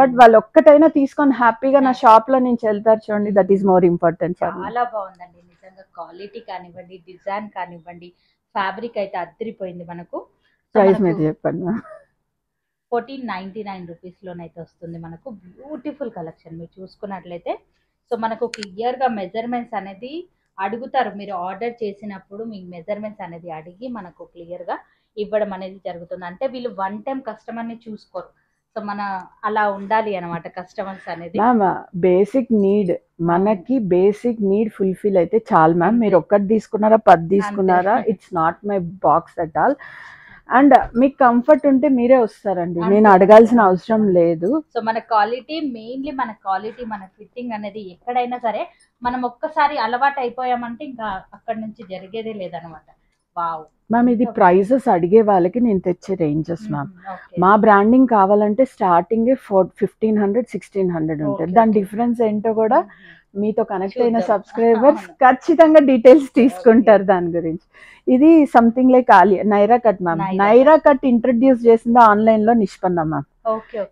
బట్ వాళ్ళు ఒక్కటైనా తీసుకొని హ్యాపీగా నా షాప్ లో నుంచి వెళ్తారు చూడండి, దట్ ఈస్ మోర్ ఇంపార్టెంట్. చాలా బాగుందండి నిజంగా. క్వాలిటీ కానివ్వండి, డిజైన్ కానివ్వండి, ఫ్యాబ్రిక్ అయితే అద్దరిపోయింది మనకు. ప్రైస్ మీద చెప్పండి. 1499 రూపీస్లోనైతే వస్తుంది మనకు. బ్యూటిఫుల్ కలెక్షన్ మీరు చూసుకున్నట్లయితే. సో మనకు క్లియర్గా మెజర్మెంట్స్ అనేది అడుగుతారు, మీరు ఆర్డర్ చేసినప్పుడు మీకు మెజర్మెంట్స్ అనేది అడిగి మనకు క్లియర్గా ఇవ్వడం అనేది జరుగుతుంది. అంటే వీళ్ళు వన్ టైం కస్టమర్ని చూసుకోరు. సో మన అలా ఉండాలి అనమాట కస్టమర్స్ అనేది. మ్యామ్ బేసిక్ నీడ్, మనకి బేసిక్ నీడ్ ఫుల్ఫిల్ అయితే చాలు మ్యామ్. మీరు ఒక్కటి తీసుకున్నారా 10 తీసుకున్నారా, it's not my box at all. And మీకు కంఫర్ట్ ఉంటే మీరే వస్తారండి, నేను అడగాల్సిన అవసరం లేదు. సో మన క్వాలిటీ మెయిన్లీ, మన క్వాలిటీ, మన ఫిట్టింగ్ అనేది ఎక్కడైనా సరే మనం ఒక్కసారి అలవాటు అయిపోయామంటే ఇంకా అక్కడ నుంచి జరిగేదే లేదనమాట. వావ్ మ్యామ్ ఇది ప్రైజెస్ అడిగే వాళ్ళకి నేను తెచ్చే రేంజెస్ మ్యామ్. మా బ్రాండింగ్ కావాలంటే స్టార్టింగ్ 1500 1600 ఉంటుంది. దాని డిఫరెన్స్ ఏంటో కూడా మీతో కనెక్ట్ అయిన సబ్స్క్రైబర్స్ ఖచ్చితంగా డీటెయిల్స్ తీసుకుంటారు దాని గురించి. ఇది something like Naira cut ma'am. Naira cut introduce చేసింది ఆన్లైన్ లో నిష్పన్న మ్యామ్.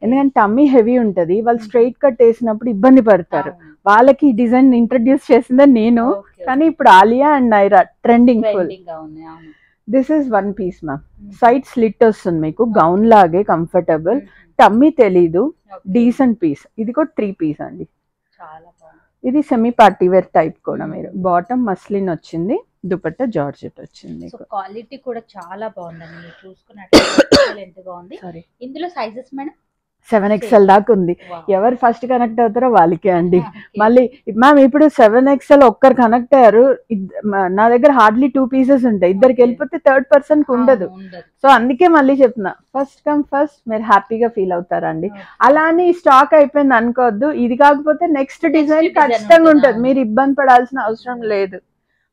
ఎందుకంటే టమ్మీ హెవీ ఉంటది, వాళ్ళు స్ట్రైట్ కట్ వేసినప్పుడు ఇబ్బంది పడతారు. వాళ్ళకి ఈ డిజైన్ ఇంట్రడ్యూస్ చేసిందే నేను, కానీ ఇప్పుడు Alia and Naira trending full. This is one piece ma'am. Side slit వస్తుంది మీకు, గౌన్ లాగే కంఫర్టబుల్, టమ్మీ తెలీదు, డీసెంట్ పీస్. ఇది కూడా 3 పీస్ అండి. ఇది సెమీ పార్టీ వేర్ టైప్ కూడా. మీరు బాటమ్ మస్లిన్ వచ్చింది, దుపట్టా జార్జెట్ వచ్చింది. క్వాలిటీ కూడా చాలా బాగుందండి, మీరు చూసుకున్నట్టు. ఇందులో సైజెస్ మేడం 7XL దాకా ఉంది. ఎవరు ఫస్ట్ కనెక్ట్ అవుతారో వాళ్ళకే అండి. మళ్ళీ మ్యామ్ ఇప్పుడు 7XL ఒక్కరు కనెక్ట్ అయ్యారు, నా దగ్గర హార్డ్లీ 2 పీసెస్ ఉంటాయి, ఇద్దరికి వెళ్ళిపోతే థర్డ్ పర్సన్ కి ఉండదు. సో అందుకే మళ్ళీ చెప్తున్నా, ఫస్ట్ కమ్ ఫస్ట్ మీరు హ్యాపీగా ఫీల్ అవుతారండి. అలానే స్టాక్ అయిపోయింది అనుకోవద్దు, ఇది కాకపోతే నెక్స్ట్ డిజైన్ ఖచ్చితంగా ఉంటుంది, మీరు ఇబ్బంది పడాల్సిన అవసరం లేదు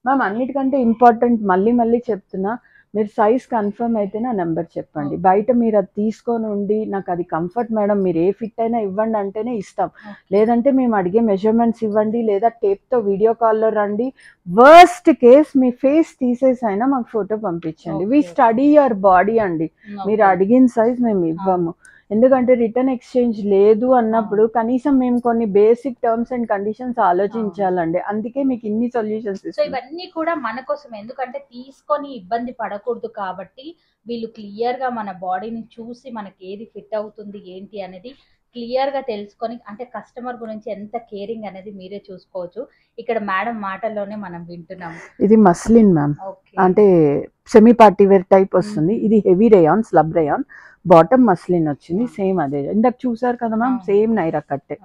మ్యామ్. అన్నిటికంటే ఇంపార్టెంట్ మళ్ళీ మళ్ళీ చెప్తున్నా, మీరు సైజ్ కన్ఫర్మ్ అయితే నా నెంబర్ చెప్పండి. బయట మీరు అది తీసుకొని ఉండి నాకు అది కంఫర్ట్ మేడం మీరు ఏ ఫిట్ అయినా ఇవ్వండి అంటేనే ఇస్తాం, లేదంటే మేము అడిగే మెజర్మెంట్స్ ఇవ్వండి, లేదా టేప్తో వీడియో కాల్లో రండి. వర్స్ట్ కేస్ మీ ఫేస్ తీసేసి అయినా మాకు ఫోటో పంపించండి. వి స్టడీ యువర్ బాడీ అండి. మీరు అడిగిన సైజ్ మేము ఇవ్వము, ఎందుకంటే రిటర్న్ ఎక్స్చేంజ్ లేదు అన్నప్పుడు కనీసం మేము కొన్ని బేసిక్ టర్మ్స్ అండ్ కండిషన్స్ ఆలోచించాలండి. అందుకే మీకు ఇన్ని సొల్యూషన్స్. సో ఇవన్నీ కూడా మన కోసం, ఎందుకంటే తీసుకొని ఇబ్బంది పడకూడదు కాబట్టి వీళ్ళు క్లియర్ గా మన బాడీని చూసి మనకి ఏది ఫిట్ అవుతుంది ఏంటి అనేది క్లియర్ గా తెలుసుకొని, అంటే కస్టమర్ గురించి ఎంత కేరింగ్ అనేది మీరే చూసుకోవచ్చు. ఇక్కడ మేడం మాటల్లోనే మనం వింటున్నాము. ఇది మస్లిన్ మ్యామ్, అంటే సెమీ పార్టీ వేర్ టైప్ వస్తుంది. ఇది heavy rayon, slub rayon, bottom muslin వచ్చింది. సేమ్ అదే ఇందాక చూసారు కదా మ్యామ్, సేమ్ నైరా కట్టే.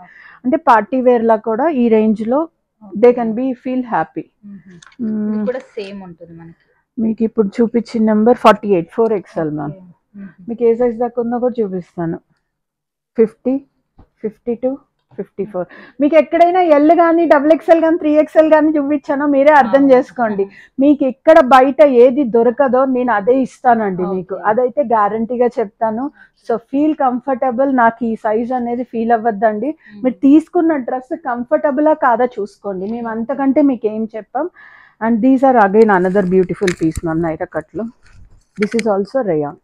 అంటే పార్టీ వేర్ లా కూడా ఈ రేంజ్ లో they can be feel happy. కూడా సేమ్ ఉంటుంది మనకి. మీకు ఇప్పుడు చూపించిన నెంబర్ 48 4XL మ్యామ్. మీకు ఏ సైజ్ దాకా ఉందో కూడా చూపిస్తాను. 50, 52, 54. మీకు ఎక్కడైనా ఎల్ కానీ XXL కానీ 3XL కానీ చూపించానో మీరే అర్థం చేసుకోండి. మీకు ఎక్కడ బయట ఏది దొరకదో నేను అదే ఇస్తానండి మీకు, అదైతే గ్యారంటీగా చెప్తాను. సో ఫీల్ కంఫర్టబుల్, నాకు ఈ సైజ్ అనేది ఫీల్ అవ్వద్దండి. మీరు తీసుకున్న డ్రెస్ కంఫర్టబులా కాదా చూసుకోండి, మేము అంతకంటే మీకు ఏం చెప్పాం. And these are again another beautiful piece ma'am, Naira కట్లో. This is also rayon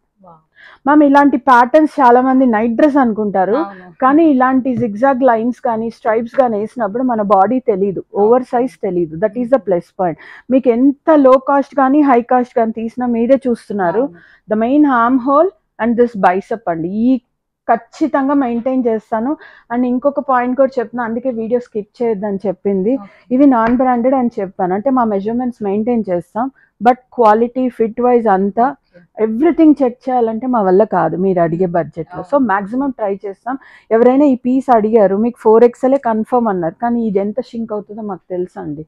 ma'am. ఇలాంటి ప్యాటర్న్స్ చాలా మంది నైట్ డ్రెస్ అనుకుంటారు, కానీ ఇలాంటి జిగ్జాగ్ లైన్స్ కానీ స్ట్రైప్స్ కానీ వేసినప్పుడు మన బాడీ తెలీదు, ఓవర్ సైజ్ తెలీదు. That is the plus point. మీకు ఎంత లో కాస్ట్ కానీ హై కాస్ట్ కానీ తీసినా మీరే చూస్తున్నారు. The main harm whole and this bicep అండి, ఈ ఖచ్చితంగా మెయింటైన్ చేస్తాను. అండ్ ఇంకొక పాయింట్ కూడా చెప్తున్నా, అందుకే వీడియో స్కిప్ చేయొద్దని చెప్పింది. ఇవి నాన్ బ్రాండెడ్ అని చెప్పాను, అంటే మా మెజర్మెంట్స్ మెయింటైన్ చేస్తాం, బట్ క్వాలిటీ ఫిట్ వైజ్ అంతా ఎవ్రీథింగ్ చెక్ చేయాలంటే మా వల్ల కాదు మీరు అడిగే బడ్జెట్లో. సో మాక్సిమం ట్రై చేస్తాం. ఎవరైనా ఈ పీస్ అడిగారు, మీకు 4XL కన్ఫర్మ్ అన్నారు, కానీ ఇది ఎంత షింక్ అవుతుందో మాకు తెలుసు అండి.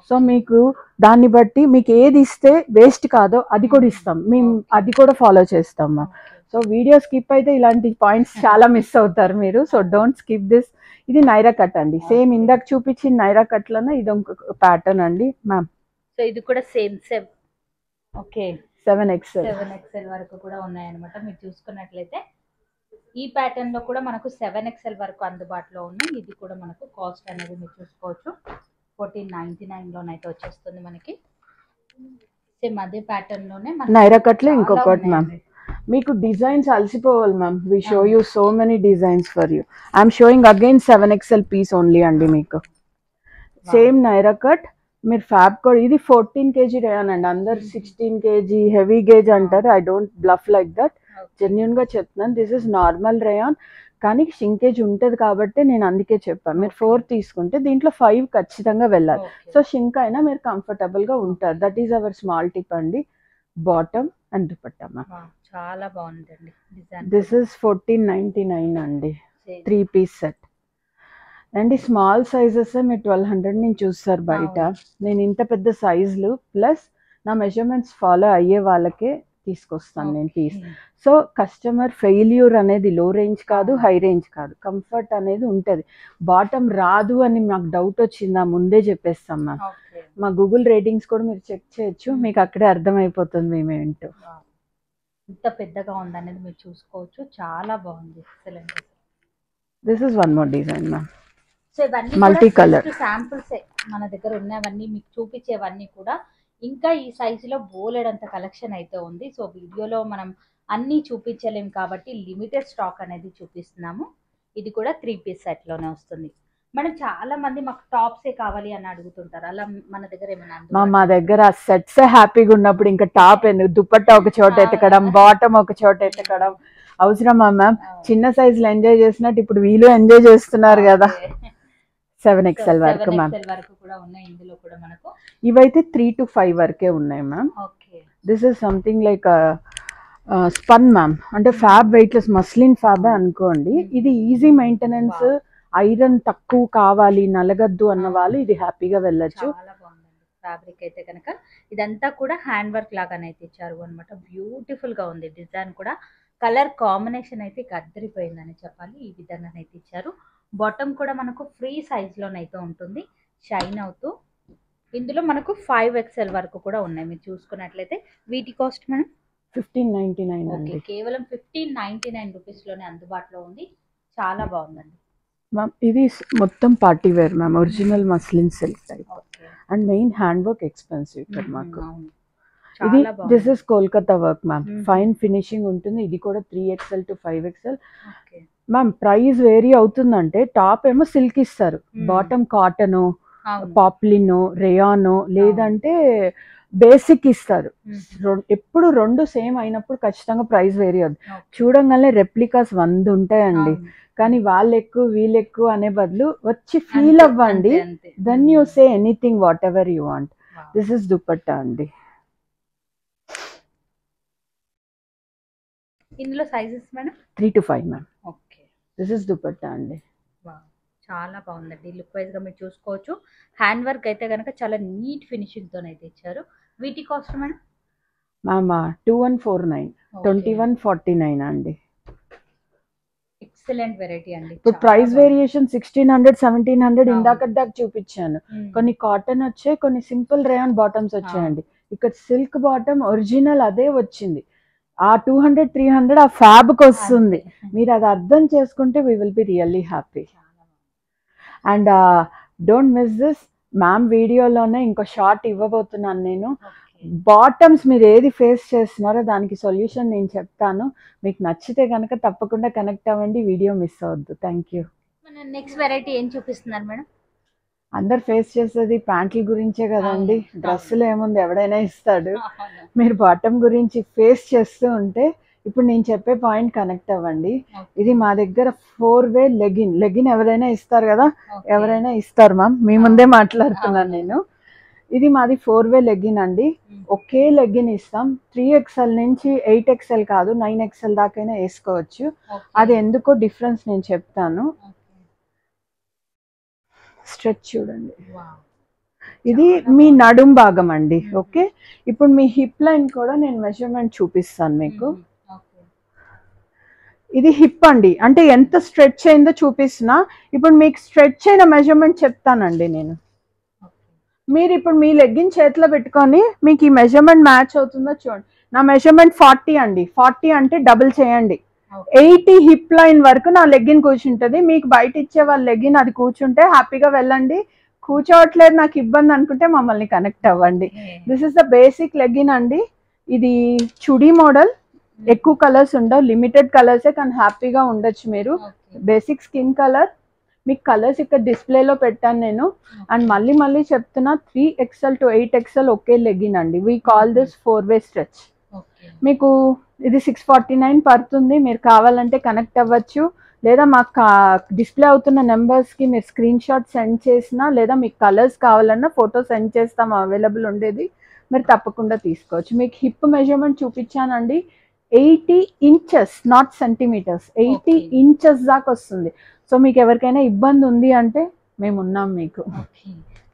సో మీకు దాన్ని బట్టి మీకు ఏది ఇస్తే వేస్ట్ కాదో అది కూడా ఇస్తాం, మేము అది కూడా ఫాలో చేస్తాం. సో వీడియో స్కిప్ అయితే ఇలాంటి పాయింట్స్ చాలా మిస్ అవుతారు మీరు. So don't skip this. ఇది నైరా కట్ అండి, సేమ్ ఇందాక చూపించిన నైరా కట్లోనే ఇది ఇంకొక ప్యాటర్న్ అండి మ్యామ్. సో ఇది కూడా సేమ్ సేమ్ ఓకే 7XL వరకు కూడా ఉన్నాయన్నమాట. మీరు చూసుకున్నట్లయితే ఈ ప్యాటర్న్ లో కూడా మనకు 7XL వరకు అందుబాటులో ఉన్నాయి. ఇది కూడా మనకు కాస్ట్ అనేది మీరు చూసుకోవచ్చు 1499 లోనైతే వచ్చేస్తుంది మనకి. సేమ్ అదే ప్యాటర్న్ లోనే నైరా కట్ లో ఇంకొకటి మ్యామ్. మీకు డిజైన్స్ అలసిపోవాలి ma'am, we show you so many designs for you. I'm showing again 7XL piece only అండి. మీకు సేమ్ నైరా కట్, మీరు ఫ్యాబ్ కూడా ఇది 14 kg రేయాన్ అండి. అందరు 16 kg హెవీ గేజ్ అంటారు, I don't bluff like that. Genuine గా చెప్తున్నాను. దిస్ ఇస్ నార్మల్ రేయాన్, కానీ షింకేజ్ ఉంటుంది కాబట్టి నేను అందుకే చెప్పాను. మీరు 4 తీసుకుంటే దీంట్లో 5 ఖచ్చితంగా వెళ్ళాలి. సో షింక్ అయినా మీరు కంఫర్టబుల్ గా ఉంటారు. That is our small tip అండి. Bottom and dupatta ma'am. చాలా బాగుందండి డిజైన్. దిస్ ఇస్ 1499 అండి, 3 పీస్ సెట్ అండి. స్మాల్ సైజెస్ మీరు 1200 నుంచి చూస్తారు బయట. నేను ఇంత పెద్ద సైజులు ప్లస్ నా మెజర్మెంట్స్ ఫాలో అయ్యే వాళ్ళకే తీసుకొస్తాను నేను పీస్. సో కస్టమర్ ఫెయిల్యూర్ అనేది లో రేంజ్ కాదు, హై రేంజ్ కాదు, కంఫర్ట్ అనేది ఉంటుంది. బాటమ్ రాదు అని నాకు డౌట్ వచ్చిందా ముందే చెప్పేస్తాం మ్యామ్. మా గూగుల్ రేటింగ్స్ కూడా మీరు చెక్ చేయొచ్చు, మీకు అక్కడే అర్థమైపోతుంది మేమేంటో. ఇంత పెద్దగా ఉందనేది మీరు చూసుకోవచ్చు. చాలా బాగుంది. Excellent. This is one more design ma'am. So ఇవన్నీ మల్టీ కలర్ శాంపుల్స్ మన దగ్గర ఉన్నవన్నీ మీకు చూపించేవన్నీ కూడా. ఇంకా ఈ సైజులో బోలెడంత కలెక్షన్ అయితే ఉంది. సో వీడియోలో మనం అన్నీ చూపించలేం కాబట్టి లిమిటెడ్ స్టాక్ అనేది చూపిస్తున్నాము. ఇది కూడా 3 పీస్ సెట్ లోనే వస్తుంది. మనం చాలా మంది మాకు టాప్సే కావాలి అని అడుగుతుంటారు. అలా మన దగ్గర ఏమైనా? మా దగ్గర సెట్స్ హ్యాపీగా ఉన్నప్పుడు ఇంకా టాప్ ఎందుకు, దుపట్టా ఒక చోట ఎతకడం, బాటమ్ ఒక చోట ఎతకడం అవసరమా మ్యామ్? చిన్న సైజులు ఎంజాయ్ చేసినట్టు ఇప్పుడు వీళ్ళు ఎంజాయ్ చేస్తున్నారు కదా. 7XL వరకు మ్యామ్. ఇవైతే 3 to 5 వరకే ఉన్నాయి ma'am. This is something like spun ma'am, అంటే ఫ్యాబ్ వెయిట్లెస్ మస్లిన్ ఫ్యాబ్ అనుకోండి. ఇది ఈజీ మెయింటెనెన్స్, ఐరన్ తక్కువ కావాలి, నలగద్దు అన్న వాళ్ళు ఇది హ్యాపీగా వెళ్ళొచ్చు. చాలా బాగుందండి ఫ్యాబ్రిక్ అయితే కనుక. ఇదంతా కూడా హ్యాండ్ వర్క్ లాగానైతే ఇచ్చారు అనమాట. బ్యూటిఫుల్ గా ఉంది డిజైన్ కూడా. కలర్ కాంబినేషన్ అయితే అద్దరిపోయిందని చెప్పాలి. ఈ విధంగా అయితే ఇచ్చారు. బాటమ్ కూడా మనకు ఫ్రీ సైజ్ లోనైతే ఉంటుంది, షైన్ అవుతూ. ఇందులో మనకు 5XL వరకు కూడా ఉన్నాయి. మీరు చూసుకున్నట్లయితే వీటి కాస్ట్ మనం 1599 అండి. కేవలం 1599 రూపీస్ లోనే అందుబాటులో ఉంది. చాలా బాగుందండి మ్యామ్. ఇది మొత్తం party wear ma'am, original muslin silk type and main hand work expensive ఇక్కడ మాకు. ఇది this is Kolkata work ma'am, fine finishing ఉంటుంది. ఇది కూడా 3XL to 5XL ma'am. Price vary అవుతుందంటే టాప్ ఏమో సిల్క్ ఇస్తారు, బాటమ్ కాటను, పాప్లిన్, రేయాన్, లేదంటే బేసిక్ ఇస్తారు. ఎప్పుడు 2 సేమ్ అయినప్పుడు ఖచ్చితంగా ప్రైస్ వేరీ అవుతుంది. చూడంగానే రెప్లికాస్ 100 ఉంటాయండి, కానీ వాళ్ళు ఎక్కువ వీళ్ళు ఎక్కువ అనే బదులు వచ్చి ఫీల్ అవ్వండి. Then you say anything whatever you want. This is dupatta అండి. ఇందులో sizes madam 3 to 5 ma'am. Okay. This is dupatta అండి. చాలా బాగుందండి. లుక్ వైజ్ గా మీరు చూసుకోవచ్చు. హ్యాండ్ వర్క్ అయితే కనుక చాలా నీట్ ఫినిషింగ్ తోనైతే ఇచ్చారు. వీటి కాస్ట్ మేడం మ్యామ్ 2149, 2149 అండి. ఎక్సలెంట్ వెరైటీ అండి. ఇప్పుడు ప్రైస్ వేరియేషన్ 1600, 1700 ఇందాక దాకా చూపించాను. కొన్ని కాటన్ వచ్చాయి, కొన్ని సింపుల్ రేయాన్ బాటమ్స్ వచ్చాయండి. ఇక్కడ సిల్క్ బాటమ్ ఒరిజినల్ అదే వచ్చింది. ఆ 200, 300 ఆ ఫ్యాబ్కి వస్తుంది. మీరు అది అర్థం చేసుకుంటే we will be really happy. And don't miss this ma'am. వీడియోలోనే ఇంకో షార్ట్ ఇవ్వబోతున్నాను నేను. బాటమ్స్ మీరు ఏది ఫేస్ చేస్తున్నారో దానికి సొల్యూషన్ నేను చెప్తాను. మీకు నచ్చితే కనుక తప్పకుండా కనెక్ట్ అవ్వండి, వీడియో మిస్ అవ్వద్దు. Thank you. నెక్స్ట్ వెరైటీ ఏం చూపిస్తున్నారు మేడం? అందరు ఫేస్ చేసేది ప్యాంట్ల గురించే కదండి. డ్రెస్సులు ఏముంది, ఎవడైనా ఇస్తాడు. మీరు బాటమ్ గురించి ఫేస్ చేస్తూ ఉంటే ఇప్పుడు నేను చెప్పే పాయింట్ కనెక్ట్ అవ్వండి. ఇది మా దగ్గర 4-way లెగిన్ ఎవరైనా ఇస్తారు కదా, ఎవరైనా ఇస్తారు మ్యామ్. మీ ముందే మాట్లాడుతున్నాను నేను. ఇది మాది 4-way లెగిన్ అండి. ఒకే లెగిన్ ఇస్తాం. 3XL నుంచి 8XL కాదు 9XL దాకైనా వేసుకోవచ్చు. అది ఎందుకో డిఫరెన్స్ నేను చెప్తాను. స్ట్రెచ్ చూడండి, ఇది మీ నడుం భాగం అండి. ఓకే, ఇప్పుడు మీ హిప్ లైన్ కూడా నేను మెజర్మెంట్ చూపిస్తాను మీకు. ఇది హిప్ అండి, అంటే ఎంత స్ట్రెచ్ అయిందో చూపిస్తున్నా. ఇప్పుడు మీకు స్ట్రెచ్ అయిన మెజర్మెంట్ చెప్తానండి నేను. మీరు ఇప్పుడు మీ లెగ్గిన్ చేతిలో పెట్టుకొని మీకు ఈ మెజర్మెంట్ మ్యాచ్ అవుతుందో చూడండి. నా మెజర్మెంట్ 40 అండి. 40 అంటే డబుల్ చేయండి. 80 హిప్ లైన్ వరకు నా లెగ్గిన్ కూర్చుంటుంది. మీకు బయట ఇచ్చే వాళ్ళ లెగ్గిన్ అది కూర్చుంటే హ్యాపీగా వెళ్ళండి. కూర్చోవట్లేదు నాకు ఇబ్బంది అనుకుంటే మమ్మల్ని కనెక్ట్ అవ్వండి. This is the basic legging అండి. ఇది చుడీ మోడల్, ఎక్కువ కలర్స్ ఉండవు, లిమిటెడ్ కలర్సే, కానీ హ్యాపీగా ఉండొచ్చు మీరు. Basic skin colour. మీకు కలర్స్ ఇక్కడ డిస్ప్లేలో పెట్టాను నేను. అండ్ మళ్ళీ చెప్తున్నా 3XL to 8XL ఒకే లెగ్గిన్ అండి. We call this 4-way stretch. మీకు ఇది 649 పడుతుంది. మీరు కావాలంటే కనెక్ట్ అవ్వచ్చు, లేదా మాకు డిస్ప్లే అవుతున్న నెంబర్స్కి మీరు స్క్రీన్ షాట్ సెండ్ చేసినా, లేదా మీకు కలర్స్ కావాలన్నా ఫోటో సెండ్ చేస్తాం, అవైలబుల్ ఉండేది. మీరు తప్పకుండా తీసుకోవచ్చు. మీకు హిప్ మెజర్మెంట్ చూపించానండి, 80 ఇంచెస్, నాట్ సెంటీమీటర్స్, 80 ఇంచెస్ దాకా వస్తుంది. సో మీకు ఎవరికైనా ఇబ్బంది ఉంది అంటే మేము ఉన్నాం మీకు.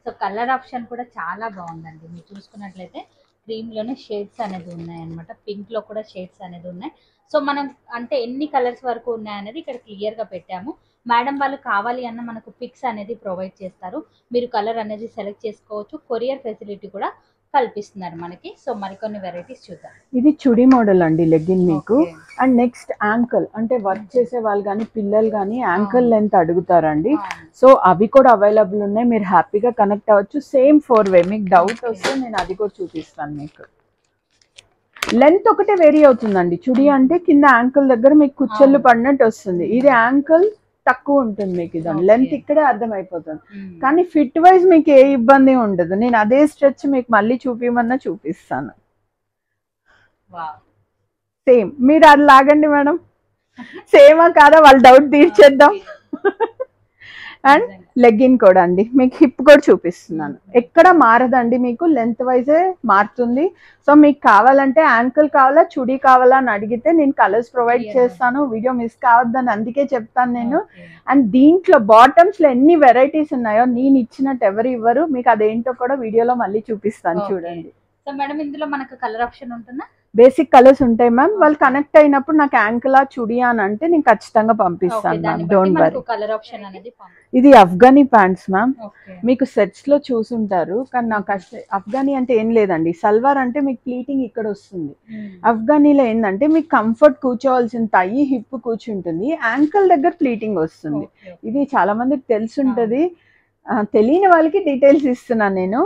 సో కలర్ ఆప్షన్ కూడా చాలా బాగుందండి. మీరు చూసుకున్నట్లయితే క్రీమ్లోనే షేడ్స్ అనేది ఉన్నాయన్నమాట, పింక్లో కూడా షేడ్స్ అనేది ఉన్నాయి. సో మనం అంటే ఎన్ని కలర్స్ వరకు ఉన్నాయనేది ఇక్కడ క్లియర్గా పెట్టాము. మేడం వాళ్ళు కావాలి అన్న మనకు పిక్స్ అనేది ప్రొవైడ్ చేస్తారు, మీరు కలర్ అనేది సెలెక్ట్ చేసుకోవచ్చు. కొరియర్ ఫెసిలిటీ కూడా కల్పిస్తున్నారు మనకి. సో మరికొన్ని వెరైటీస్ చూద్దాం. ఇది చుడి మోడల్ అండి లెగ్గిన్ మీకు. అండ్ నెక్స్ట్ యాంకల్, అంటే వర్క్ చేసే వాళ్ళు కానీ పిల్లలు కానీ యాంకల్ లెంత్ అడుగుతారండి. సో అవి కూడా అవైలబుల్ ఉన్నాయి, మీరు హ్యాపీగా కనెక్ట్ అవ్వచ్చు. సేమ్ 4-way, మీకు డౌట్ వస్తే నేను అది కూడా చూపిస్తాను. మీకు లెంత్ ఒకటే వేరీ అవుతుందండి. చుడి అంటే కింద యాంకల్ దగ్గర మీకు కుచ్చెళ్ళు పడినట్టు వస్తుంది, ఇది యాంకల్ తక్కువ ఉంటుంది మీకు. ఇదండి లెంత్ ఇక్కడే అర్థమైపోతుంది, కానీ ఫిట్ వైజ్ మీకు ఏ ఇబ్బంది ఉండదు. నేను అదే స్ట్రెచ్ మీకు మళ్ళీ చూపించమన్నా చూపిస్తాను. సేమ్, మీరు అది లాగండి మేడం, సేమా కాదా వాళ్ళ డౌట్ తీర్చేద్దాం. అండ్ లెగ్గిన్ కూడా అండి మీకు హిప్ కూడా చూపిస్తున్నాను, ఎక్కడ మారదండి, మీకు లెంత్ వైజే మారుతుంది. సో మీకు కావాలంటే యాంకిల్ కావాలా చుడీ కావాలా అని అడిగితే నేను కలర్స్ ప్రొవైడ్ చేస్తాను, వీడియో మిస్ కావద్దని అందుకే చెప్తాను నేను. అండ్ దీంట్లో బాటమ్స్ లో ఎన్ని వెరైటీస్ ఉన్నాయో నేను ఇచ్చినట్టు ఎవరు ఇవ్వరు, మీకు అదేంటో కూడా వీడియోలో మళ్ళీ చూపిస్తాను చూడండి. సో మేడం ఇందులో మనకు కలర్ ఆప్షన్ ఉంటుందా? బేసిక్ కలర్స్ ఉంటాయి మ్యామ్. వాళ్ళు కనెక్ట్ అయినప్పుడు నాకు యాంకిలా చుడియా అని అంటే నేను ఖచ్చితంగా పంపిస్తాను మ్యామ్, డోంట్ వరీ. ఇది అఫ్ఘనీ ప్యాంట్స్ మ్యామ్, మీకు సెట్స్ లో చూసుంటారు, కానీ నాకు అఫ్ఘనీ అంటే ఏం లేదండి. సల్వార్ అంటే మీకు ప్లీటింగ్ ఇక్కడ వస్తుంది, అఫ్ఘనీలో ఏంటంటే మీకు కంఫర్ట్ కూర్చోవాల్సిన టై హిప్ కూర్చుంటుంది, యాంకిల్ దగ్గర ప్లీటింగ్ వస్తుంది. ఇది చాలా మందికి తెలుసుంటది, తెలియని వాళ్ళకి డీటెయిల్స్ ఇస్తున్నాను నేను.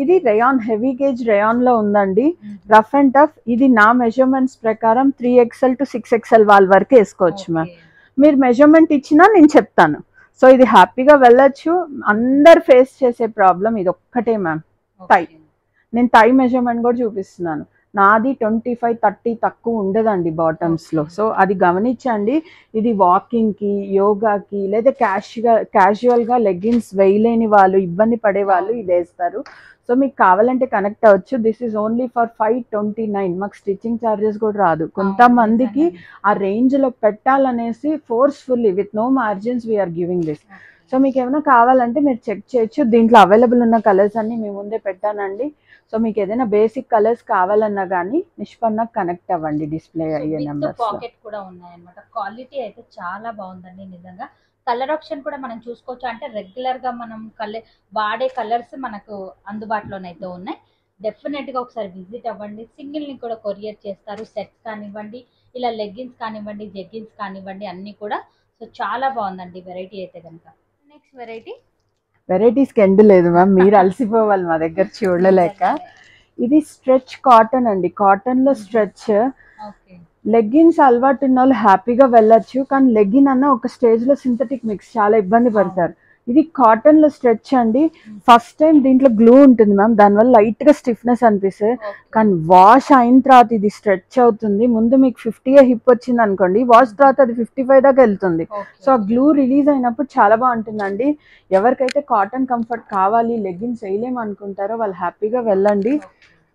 ఇది రేయాన్, హెవీ గేజ్ రేయాన్ లో ఉందండి, రఫ్ అండ్ టఫ్. ఇది నా మెజర్మెంట్స్ ప్రకారం 3XL to 6XL వాళ్ళ వరకు వేసుకోవచ్చు మ్యామ్. మీరు మెజర్మెంట్ ఇచ్చినా నేను చెప్తాను. సో ఇది హ్యాపీగా వెళ్ళొచ్చు. అందరు ఫేస్ చేసే ప్రాబ్లం ఇది ఒక్కటే మ్యామ్, టై. నేను టై మెజర్మెంట్ కూడా చూపిస్తున్నాను, నాది 25-30 తక్కువ ఉండదండి బాటమ్స్ లో. సో అది గమనించండి. ఇది వాకింగ్ కి, యోగాకి, లేదా క్యాజువల్ గా లెగ్గిన్స్ వేయలేని వాళ్ళు, ఇబ్బంది పడే వాళ్ళు ఇది వేస్తారు. సో మీకు కావాలంటే కనెక్ట్ అవ్వచ్చు. This is only for 529. మాకు స్టిచ్చింగ్ ఛార్జెస్ కూడా రాదు. కొంతమందికి ఆ రేంజ్ లో పెట్టాలనేసి forcefully with no margins we're giving this. So మీకు ఏమైనా కావాలంటే మీరు చెక్ చేయొచ్చు. దీంట్లో అవైలబుల్ ఉన్న కలర్స్ అన్ని మీ ముందే పెట్టానండి. సో మీకు ఏదైనా బేసిక్ కలర్స్ కావాలన్నా కానీ నిష్పన్నకు కనెక్ట్ అవ్వండి, డిస్ప్లే అయ్యే నెంబర్స్. పాకెట్ కూడా ఉన్నాయన్నమాట. క్వాలిటీ అయితే చాలా బాగుందండి నిజంగా. కలర్ ఆప్షన్ కూడా మనం చూసుకోవచ్చు, అంటే రెగ్యులర్ గా మనం వాడే కలర్స్ మనకు అందుబాటులోనైతే ఉన్నాయి. డెఫినెట్ గా ఒకసారి విజిట్ అవ్వండి. సింగిల్ ని కూడా కొరియర్ చేస్తారు, సెట్స్ కానివ్వండి, ఇలా లెగ్గిన్స్ కానివ్వండి, జెగ్గిన్స్ కానివ్వండి, అన్ని కూడా. సో చాలా బాగుందండి వెరైటీ అయితే కనుక. నెక్స్ట్ వెరైటీస్కి ఎండ్ లేదు మ్యామ్, మీరు అలసిపోవాలి మా దగ్గర చూడలేక. ఇది స్ట్రెచ్ కాటన్ అండి, కాటన్ లో స్ట్రెచ్. లెగ్గిన్స్ అలవాటు ఉన్న వాళ్ళు హ్యాపీగా వెళ్ళొచ్చు, కానీ లెగ్గిన్ అన్న ఒక స్టేజ్ లో సింథటిక్ మిక్స్ చాలా ఇబ్బంది పడతారు. ఇది కాటన్ లో స్ట్రెచ్ అండి. ఫస్ట్ టైం దీంట్లో గ్లూ ఉంటుంది మ్యామ్, దానివల్ల లైట్ గా స్టిఫ్నెస్ అనిపిస్తుంది, కానీ వాష్ అయిన తర్వాత ఇది స్ట్రెచ్ అవుతుంది. ముందు మీకు 50 హిప్ వచ్చింది అనుకోండి, వాష్ తర్వాత అది 55 దాకా వెళ్తుంది. సో ఆ గ్లూ రిలీజ్ అయినప్పుడు చాలా బాగుంటుందండి. ఎవరికైతే కాటన్ కంఫర్ట్ కావాలి, లెగ్గిన్స్ వేయలేము అనుకుంటారో వాళ్ళు హ్యాపీగా వెళ్ళండి.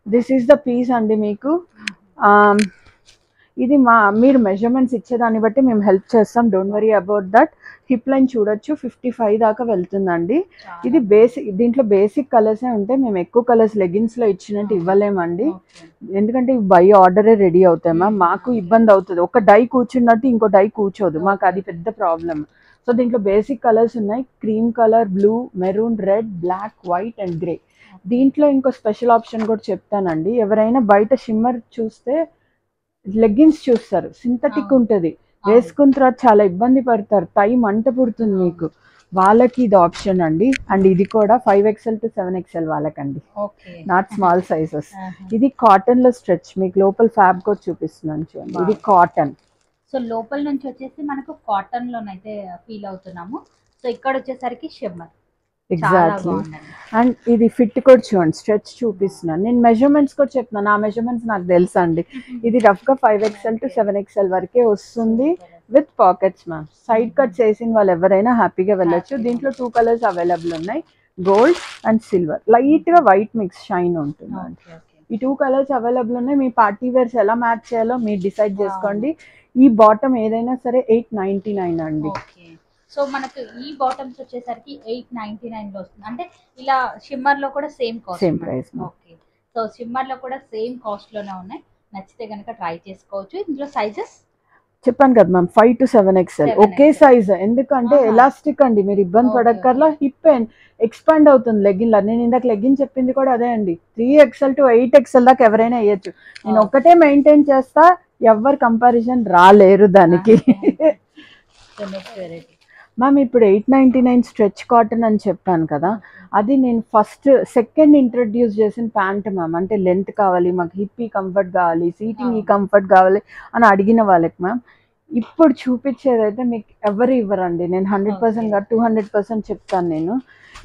దిస్ ఈస్ ద పీస్ అండి మీకు. ఇది మీరు మెజర్మెంట్స్ ఇచ్చేదాన్ని బట్టి మేము హెల్ప్ చేస్తాం, don't worry about that. Hip line చూడొచ్చు, 55 దాకా వెళ్తుందండి. ఇది బేసిక్, దీంట్లో బేసిక్ కలర్సే ఉంటాయి, మేము ఎక్కువ కలర్స్ లెగ్గిన్స్ లో ఇచ్చినట్టు ఇవ్వలేమండి, ఎందుకంటే బై ఆర్డరే రెడీ అవుతాయి మ్యామ్. మాకు ఇబ్బంది అవుతుంది, ఒక డై కూర్చున్నట్టు ఇంకో డై కూర్చోదు, మాకు అది పెద్ద ప్రాబ్లం. సో దీంట్లో బేసిక్ కలర్స్ ఉన్నాయి, cream colour, blue, maroon, red, black, white and grey. దీంట్లో ఇంకో స్పెషల్ ఆప్షన్ కూడా చెప్తానండి. ఎవరైనా బయట షిమ్మర్ చూస్తే లెగ్గిన్స్ చూస్తారు, సింథటిక్ ఉంటుంది, వేసుకున్న తర్వాత చాలా ఇబ్బంది పడతారు, టై మంట పుడుతుంది మీకు, వాళ్ళకి ఇది ఆప్షన్ అండి. అండ్ ఇది కూడా 5XL to 7XL వాళ్ళకండి, నాట్ స్మాల్ సైజెస్. ఇది కాటన్ లో స్ట్రెచ్, మీకు లోపల ఫ్యాబ్రిక్ కూడా చూపిస్తున్నాను చూడండి, ఇది కాటన్. సో లోపల నుంచి వచ్చేసి మనకు కాటన్ లోనైతే ఫీల్ అవుతున్నాము. సో ఇక్కడ వచ్చేసరికి షిమ్మర్. ఎగ్జాక్ట్లీ. అండ్ ఇది ఫిట్ కూడా చూడండి, స్ట్రెచ్ చూపిస్తున్నాను. నేను మెజర్మెంట్స్ కూడా చెప్తున్నాను, నా మెజర్మెంట్స్ నాకు తెలుసు అండి. ఇది రఫ్గా 5XL to 7XL వరకే వస్తుంది with pockets ma'am. Side cuts వేసిన వాళ్ళు ఎవరైనా హ్యాపీగా వెళ్ళొచ్చు. దీంట్లో 2 కలర్స్ అవైలబుల్ ఉన్నాయి, గోల్డ్ అండ్ సిల్వర్. లైట్గా వైట్ మిక్స్ షైన్ ఉంటుంది. ఈ 2 కలర్స్ అవైలబుల్ ఉన్నాయి. మీ పార్టీ వేర్స్ ఎలా మ్యాచ్ చేయాలో మీరు డిసైడ్ చేసుకోండి. ఈ బాటమ్ ఏదైనా సరే 899 అండి. సో మనకు ఈ బాటమ్స్ వచ్చేసరికి 899 లో వస్తుంది. అంటే ఇలా షిమ్మర్ లో కూడా same cost, same price. Okay. So shimmer లో కూడా సేమ్ కాస్ట్ లోనే ఉన్నాయి. నచ్చితే కనుక ట్రై చేసుకోవచ్చు. ఇందులో సైజెస్ చెప్పాను కదా ma'am, 5 to 7XL okay size. ఎందుకంటే ఎలాస్టిక్ అండి, మీరు ఇబ్బంది పడక్కర్లా. హిప్ ఎక్స్పాండ్ అవుతుంది లెగ్గిన్ లా. నేను ఇందాక లెగ్గిన్ చెప్పింది కూడా అదే అండి. 3XL to 8XL దాకా ఎవరైనా వేయచ్చు. నేను ఒక్కటే మెయింటైన్ చేస్తా, ఎవరు కంపారిజన్ రాలేరు దానికి. మ్యామ్ ఇప్పుడు 899 స్ట్రెచ్ కాటన్ అని చెప్పాను కదా, అది నేను సెకండ్ ఇంట్రడ్యూస్ చేసిన ప్యాంట్ మ్యామ్. అంటే లెంత్ కావాలి మాకు, హిప్ ఈ కంఫర్ట్ కావాలి, సీటింగ్ ఈ కంఫర్ట్ కావాలి అని అడిగిన వాళ్ళకి మ్యామ్. ఇప్పుడు చూపించేదైతే మీకు ఎవరు ఇవ్వరండి. నేను 100% కాదు 200% చెప్తాను నేను.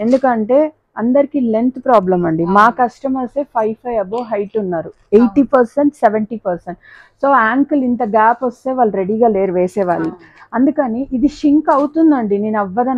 ఎందుకంటే అందరికి లెంత్ ప్రాబ్లం అండి. మా కస్టమర్సే 5'5" అబోవ్ హైట్ ఉన్నారు, 80% 70%. సో యాంకిల్ ఇంత గ్యాప్ వస్తే వాళ్ళు రెడీగా లేరు వేసేవాళ్ళు. అందుకని ఇది షింక్ అవుతుందండి. నేను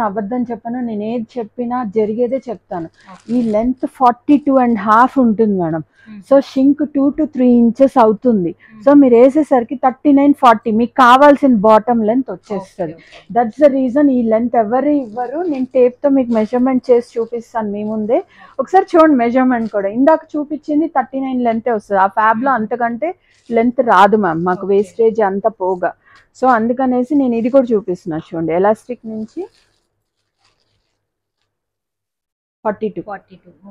అబద్ధం చెప్పను, నేను ఏది చెప్పినా జరిగేదే చెప్తాను. ఈ లెంత్ 42.5 ఉంటుంది madam. So shrink 2 to 3 inches అవుతుంది. సో మీరు వేసేసరికి 39-40 మీకు కావాల్సిన బాటమ్ లెంత్ వచ్చేస్తుంది. దట్స్ ద రీజన్ ఈ లెంత్ ఎవరు ఇవ్వరు. నేను టేప్తో మీకు మెజర్మెంట్ చేసి చూపిస్తాను మీ ముందే. ఒకసారి చూడండి మెజర్మెంట్ కూడా. ఇందాక చూపించింది 39 లెంతే వస్తుంది. ఆ ఫ్యాబ్లో అంతకంటే లెంత్ రాదు మ్యామ్ మాకు, వేస్టేజ్ అంతా పోగా. సో అందుకనేసి నేను ఇది కూడా చూపిస్తున్నా చూడండి. ఎలాస్టిక్ నుంచి 42.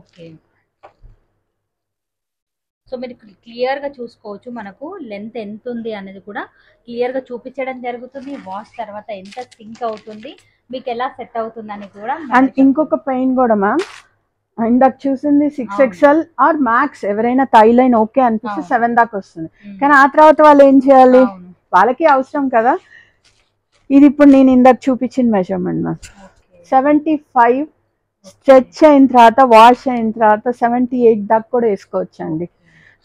ఓకే. సో మీరు క్లియర్ గా చూసుకోవచ్చు, మనకు లెంత్ ఎంత ఉంది అనేది కూడా క్లియర్ గా చూపించడం జరుగుతుంది. వాష్ తర్వాత ఎంత సింక్ అవుతుంది, మీకు ఎలా సెట్ అవుతుంది అని కూడా. అండ్ ఇంకొక పెయిన్ కూడా మ్యామ్, ఇందాక చూసింది 6XL ఆర్ మ్యాక్స్. ఎవరైనా థై లైన్ ఓకే అనిపిస్తే 7 దాకా వస్తుంది. కానీ ఆ తర్వాత వాళ్ళు ఏం చేయాలి, వాళ్ళకి అవసరం కదా. ఇది ఇప్పుడు నేను ఇందాక చూపించిన మెజర్మెంట్ మ్యామ్. 75 స్ట్రెచ్ అయిన తర్వాత, వాష్ అయిన తర్వాత 78 దాకా కూడా వేసుకోవచ్చు అండి.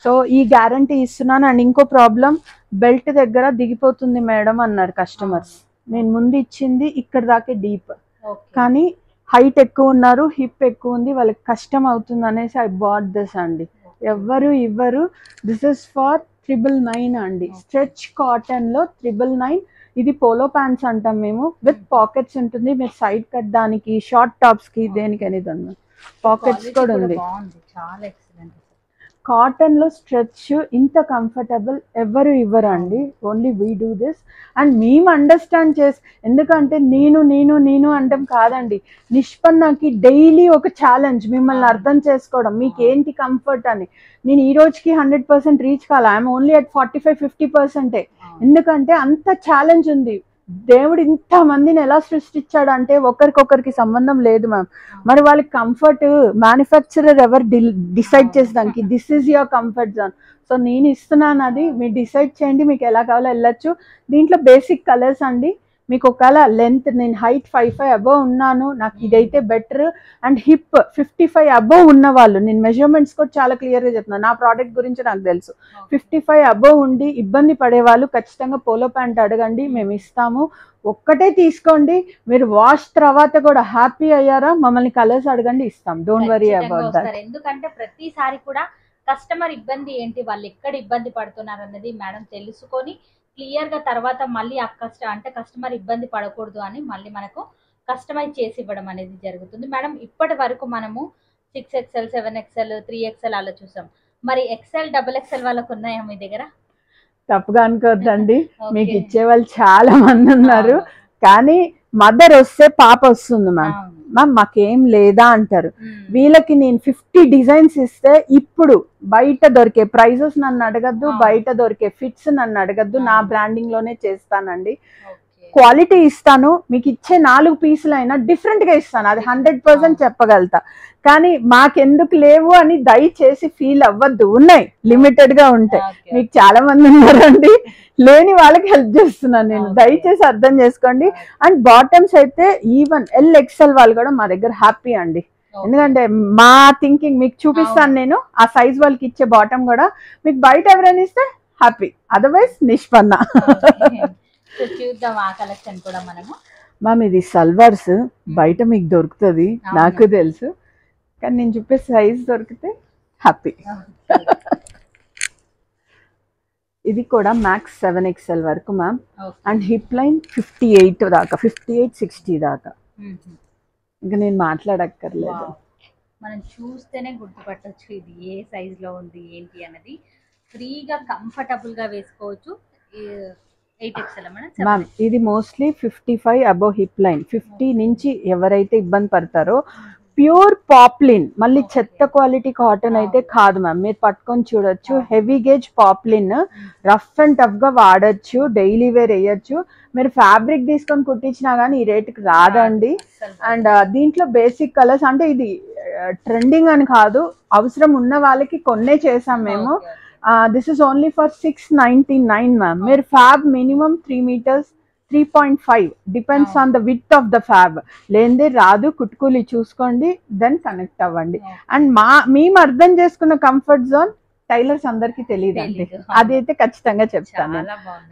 సో ఈ గ్యారంటీ ఇస్తున్నాను. అండ్ ఇంకో ప్రాబ్లం, బెల్ట్ దగ్గర దిగిపోతుంది మేడం అన్నారు కస్టమర్స్. నేను ముందు ఇచ్చింది ఇక్కడ దాకే డీప్, కానీ హైట్ ఎక్కువ ఉన్నారు, హిప్ ఎక్కువ ఉంది, వాళ్ళకి కష్టం అవుతుంది అనేసి ఐ బాట్ దిస్ అండి. ఎవ్వరు ఇవ్వరు. దిస్ ఇస్ ఫర్ 999 అండి. స్ట్రెచ్ కాటన్ లో 999. ఇది పోలో ప్యాంట్స్ అంటాం మేము, విత్ పాకెట్స్ ఉంటుంది. మీరు సైడ్ కట్ దానికి, షార్ట్ టాప్స్ కి, దేనికని పాకెట్స్ కూడా ఉంది. కాటన్ లో స్ట్రెచ్ ఇంత కంఫర్టబుల్ ఎవరు ఇవ్వరు అండి. Only we do this. And మేము అండర్స్టాండ్ చేసి, ఎందుకంటే నేను అంటాం కాదండి, నిష్పన్నకి డైలీ ఒక ఛాలెంజ్ మిమ్మల్ని అర్థం చేసుకోవడం, మీకు ఏంటి కంఫర్ట్ అని. నేను ఈ రోజుకి 100% రీచ్ కావాలి, ఐఎమ్ ఓన్లీ అట్ 45-50%. ఎందుకంటే అంత ఛాలెంజ్ ఉంది. దేవుడు ఇంత మందిని ఎలా సృష్టించాడు అంటే ఒకరికొకరికి సంబంధం లేదు మ్యామ్. మరి వాళ్ళకి కంఫర్ట్ మ్యానుఫ్యాక్చరర్ ఎవరు డిసైడ్ చేసేదానికి, this is your comfort zone. So నేను ఇస్తున్నాను, అది మీరు డిసైడ్ చేయండి, మీకు ఎలా కావాలో వెళ్ళొచ్చు. దీంట్లో బేసిక్ కలర్స్ అండి. మీకు ఒకవేళ లెంత్, నేను హైట్ 5'5" అబోవ్ ఉన్నాను, నాకు ఇదైతే బెటర్. అండ్ హిప్ 55 అబోవ్ ఉన్న వాళ్ళు, నేను మెజర్మెంట్స్ కూడా చాలా క్లియర్గా చెప్తున్నాను, నా ప్రోడక్ట్ గురించి నాకు తెలుసు. 55 అబోవ్ ఉండి ఇబ్బంది పడేవాళ్ళు ఖచ్చితంగా పోలో ప్యాంట్ అడగండి, మేము ఇస్తాము. ఒక్కటే తీసుకోండి, మీరు వాష్ తర్వాత కూడా హ్యాపీ అయ్యారా, మమ్మల్ని కలర్స్ అడగండి, ఇస్తాం. Don't worry about that. ఎందుకంటే ప్రతిసారి కూడా కస్టమర్ ఇబ్బంది ఏంటి, వాళ్ళు ఎక్కడ ఇబ్బంది పడుతున్నారు అన్నది మేడం తెలుసుకొని క్లియర్ గా తర్వాత మళ్ళీ కస్టమర్ ఇబ్బంది పడకూడదు అని మళ్ళీ మనకు కస్టమైజ్ చేసి ఇవ్వడం అనేది జరుగుతుంది. మేడం ఇప్పటి వరకు మనము 6XL, 7XL, 3XL అలా చూసాం. మరి XL, XXL వాళ్ళకు ఉన్నాయా మీ దగ్గర? తప్పుగా అనుకోవద్దండి, మీకు ఇచ్చే వాళ్ళు చాలా మంది ఉన్నారు. కానీ మదర్ వస్తే పాప వస్తుంది మ్యామ్. మాకేం లేదా అంటారు. వీళ్ళకి నేను 50 డిజైన్స్ ఇస్తే, ఇప్పుడు బయట దొరికే ప్రైజెస్ నన్ను అడగద్దు, బయట దొరికే ఫిట్స్ నన్ను అడగద్దు, నా బ్రాండింగ్ లోనే చేస్తానండి. క్వాలిటీ ఇస్తాను, మీకు ఇచ్చే 4 పీసులైనా డిఫరెంట్ గా ఇస్తాను, అది 100% చెప్పగలుగుతా. కానీ మాకెందుకు లేవు అని దయచేసి ఫీల్ అవ్వద్దు, ఉన్నాయి, లిమిటెడ్ గా ఉంటాయి. మీకు చాలా మంది ఉన్నారండి, లేని వాళ్ళకి హెల్ప్ చేస్తున్నాను నేను, దయచేసి అర్థం చేసుకోండి. అండ్ బాటమ్స్ అయితే ఈవెన్ LXL వాళ్ళు కూడా మా దగ్గర హ్యాపీ అండి, ఎందుకంటే మా థింకింగ్ మీకు చూపిస్తాను నేను. ఆ సైజ్ వాళ్ళకి ఇచ్చే బాటమ్ కూడా మీకు బయట ఎవరైనా ఇస్తే హ్యాపీ, అదర్వైజ్ నిష్పన్న. చూద్దాం ఆ కలెక్షన్ కూడా మనము. మ్యామ్ ఇది సల్వార్స్ బయట మీకు దొరుకుతుంది నాకు తెలుసు, కానీ నేను చెప్పే సైజ్ దొరికితే హ్యాపీ. ఇది కూడా మ్యాక్స్ 7XL వరకు మ్యామ్. అండ్ హిప్ లైన్ 58 దాకా, 58-60 దాకా. ఇంకా నేను మాట్లాడక్కర్లేదు, మనం చూస్తేనే గుర్తుపట్టొచ్చు ఇది ఏ సైజ్ లో ఉంది ఏంటి అన్నది. ఫ్రీగా కంఫర్టబుల్ గా వేసుకోవచ్చు. 8XL మ్యామ్ ఇది మోస్ట్లీ 55 అబోవ్ హిప్ లైన్. 50 నుంచి ఎవరైతే ఇబ్బంది పడతారో ప్యూర్ పాప్లిన్, మళ్ళీ చెత్త క్వాలిటీ కాటన్ అయితే కాదు మ్యామ్, మీరు పట్టుకొని చూడొచ్చు. Heavy gauge poplin, rough and tough గా వాడచ్చు, డైలీ వేర్ వేయచ్చు. మీరు ఫ్యాబ్రిక్ తీసుకొని కుట్టించినా కానీ ఈ రేటుకి రాదండి. అండ్ దీంట్లో బేసిక్ కలర్స్ అంటే ఇది ట్రెండింగ్ అని కాదు, అవసరం ఉన్న వాళ్ళకి కొన్నే చేసాం మేము. This is only for 699 ma'am. మీరు fab minimum 3 meters 3.5 depends on the width of the fab. లేనిదే రాదు, కుట్టుకూలి చూసుకోండి, దెన్ కనెక్ట్ అవ్వండి. అండ్ మేము అర్థం చేసుకున్న కంఫర్ట్ జోన్ టైలర్స్ అందరికి తెలియదు అండి, అదైతే ఖచ్చితంగా చెప్తాను.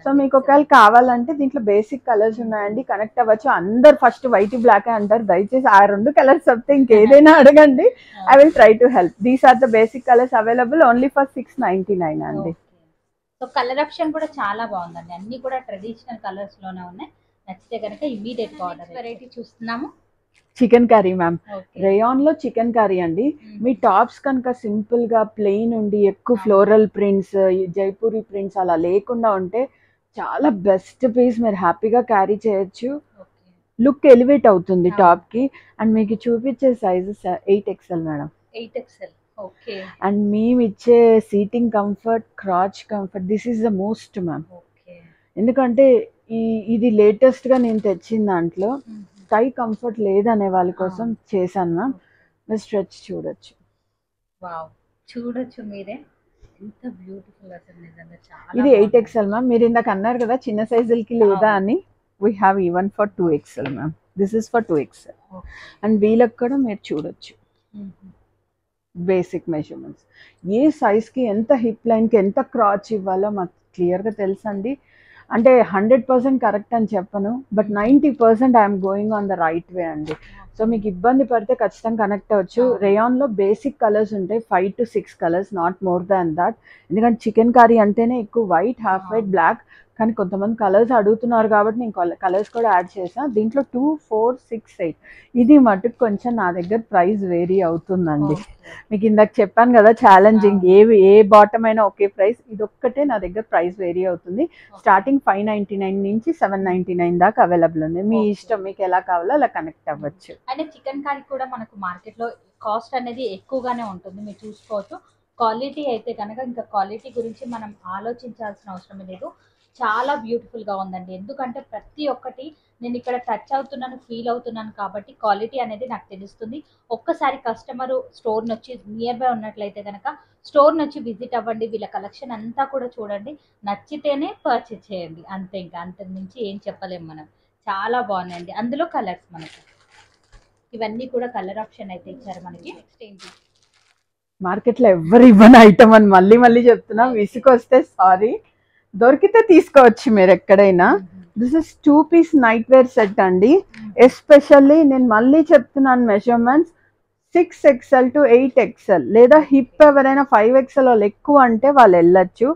సో మీకు ఒకవేళ కావాలంటే దీంట్లో బేసిక్ కలర్స్ ఉన్నాయండి, కనెక్ట్ అవ్వచ్చు. అందరు ఫస్ట్ వైట్ బ్లాక్ అంటారు, దయచేసి ఆ 2 కలర్స్ చెప్తే ఇంకేదైనా అడగండి, I will try to help. These are the basic colours available only for 699 అండి. సో కలర్ ఆప్షన్ కూడా చాలా బాగుందండి, అన్ని కూడా ట్రెడిషనల్ కలర్స్ లోనే ఉన్నాయి. నచ్చితే కనుక ఇమీడియట్ ఆర్డర్. వెరైటీ చూస్తున్నాము చికెన్ కర్రీ మ్యామ్, రేయాన్ లో చికెన్ కర్రీ అండి. మీ టాప్స్ కనుక సింపుల్ గా ప్లెయిన్ ఉండి ఎక్కువ ఫ్లోరల్ ప్రింట్స్, జైపూరి ప్రింట్స్ అలా లేకుండా ఉంటే చాలా బెస్ట్ పీస్, మీరు హ్యాపీగా క్యారీ చేయొచ్చు, లుక్ ఎలివేట్ అవుతుంది టాప్ కి. అండ్ మీకు చూపించే sizes 8XL madam. 8XL. Okay. And మేము ఇచ్చే seating comfort, క్రాచ్ comfort, this is the most ma'am. ఎందుకంటే ఇది లేటెస్ట్ గా నేను తెచ్చిన దాంట్లో టై కంఫర్ట్ లేదనే వాళ్ళ కోసం చేశాను మ్యామ్. మీరు స్ట్రెచ్ చూడొచ్చు, చూడొచ్చు మీరే, ఎంత బ్యూటిఫుల్ అసలు నిజంగా చాలా. ఇది 8XL మ్యామ్. మీరు ఇందాక అన్నారు కదా చిన్న సైజులకి లేదా అని, we have even for 2XL ma'am. This is for 2XL. And వీళ్ళకి కూడా మీరు చూడొచ్చు బేసిక్ మెజర్మెంట్స్, ఏ సైజ్కి ఎంత హిప్ లైన్కి ఎంత క్రాచ్ ఇవ్వాలో మాకు క్లియర్గా తెలుసండి. అంటే 100% కరెక్ట్ అని చెప్పను, but 90% I'm going on the right way అండి. సో మీకు ఇబ్బంది పడితే ఖచ్చితంగా కనెక్ట్ అవ్వచ్చు. రేయాన్లో బేసిక్ కలర్స్ ఉంటాయి, 5 to 6 colours, not more than that. ఎందుకంటే చికెన్ కర్రీ అంటేనే ఎక్కువ వైట్, హాఫ్ వైట్, బ్లాక్, కానీ కొంతమంది కలర్స్ అడుగుతున్నారు కాబట్టి నేను కలర్స్ కూడా యాడ్ చేసాను. దీంట్లో 2, 4, 6, 8 ఇది మటుకు కొంచెం నా దగ్గర ప్రైస్ వేరీ అవుతుందండి. మీకు ఇందాక చెప్పాను కదా ఛాలెంజింగ్, ఏ బాటమ్ అయినా ఒకే ప్రైస్, ఇది ఒక్కటే నా దగ్గర ప్రైస్ వేరీ అవుతుంది. స్టార్టింగ్ 599 నుంచి 799 దాకా అవైలబుల్ ఉంది. మీ ఇష్టం, మీకు ఎలా కావాలో అలా కనెక్ట్ అవ్వచ్చు. అంటే చికెన్ కర్రీ కూడా మనకు మార్కెట్ లో కాస్ట్ అనేది ఎక్కువగానే ఉంటుంది, మీరు చూసుకోవచ్చు. క్వాలిటీ అయితే కనుక ఇంకా క్వాలిటీ గురించి మనం ఆలోచించాల్సిన అవసరం లేదు, చాలా బ్యూటిఫుల్గా ఉందండి. ఎందుకంటే ప్రతి ఒక్కటి నేను ఇక్కడ టచ్ అవుతున్నాను, ఫీల్ అవుతున్నాను కాబట్టి క్వాలిటీ అనేది నాకు తెలుస్తుంది. ఒక్కసారి కస్టమర్ స్టోర్ నుంచి నియర్ బై ఉన్నట్లయితే కనుక స్టోర్ నుంచి విజిట్ అవ్వండి, వీళ్ళ కలెక్షన్ అంతా కూడా చూడండి, నచ్చితేనే పర్చేస్ చేయండి, అంతే. ఇంకా అంతకు మించి ఏం చెప్పలేము మనం. చాలా బాగున్నాయండి, అందులో కలర్స్ మనకి ఇవన్నీ కూడా కలర్ ఆప్షన్ అయితే ఇచ్చారు మనకి. నెక్స్ట్ ఏంటి, మార్కెట్లో ఎవరు ఇవ్వని ఐటమ్ అని మళ్ళీ మళ్ళీ చెప్తున్నా, విసుకొస్తే సారీ, దొరికితే తీసుకోవచ్చు మీరు ఎక్కడైనా. This is 2 piece night wear set అండి. ఎస్పెషల్లీ నేను మళ్ళీ చెప్తున్నాను, మెజర్మెంట్స్ 6XL to 8XL, లేదా హిప్ ఎవరైనా 5XL వాళ్ళు ఎక్కువ అంటే వాళ్ళు వెళ్ళచ్చు.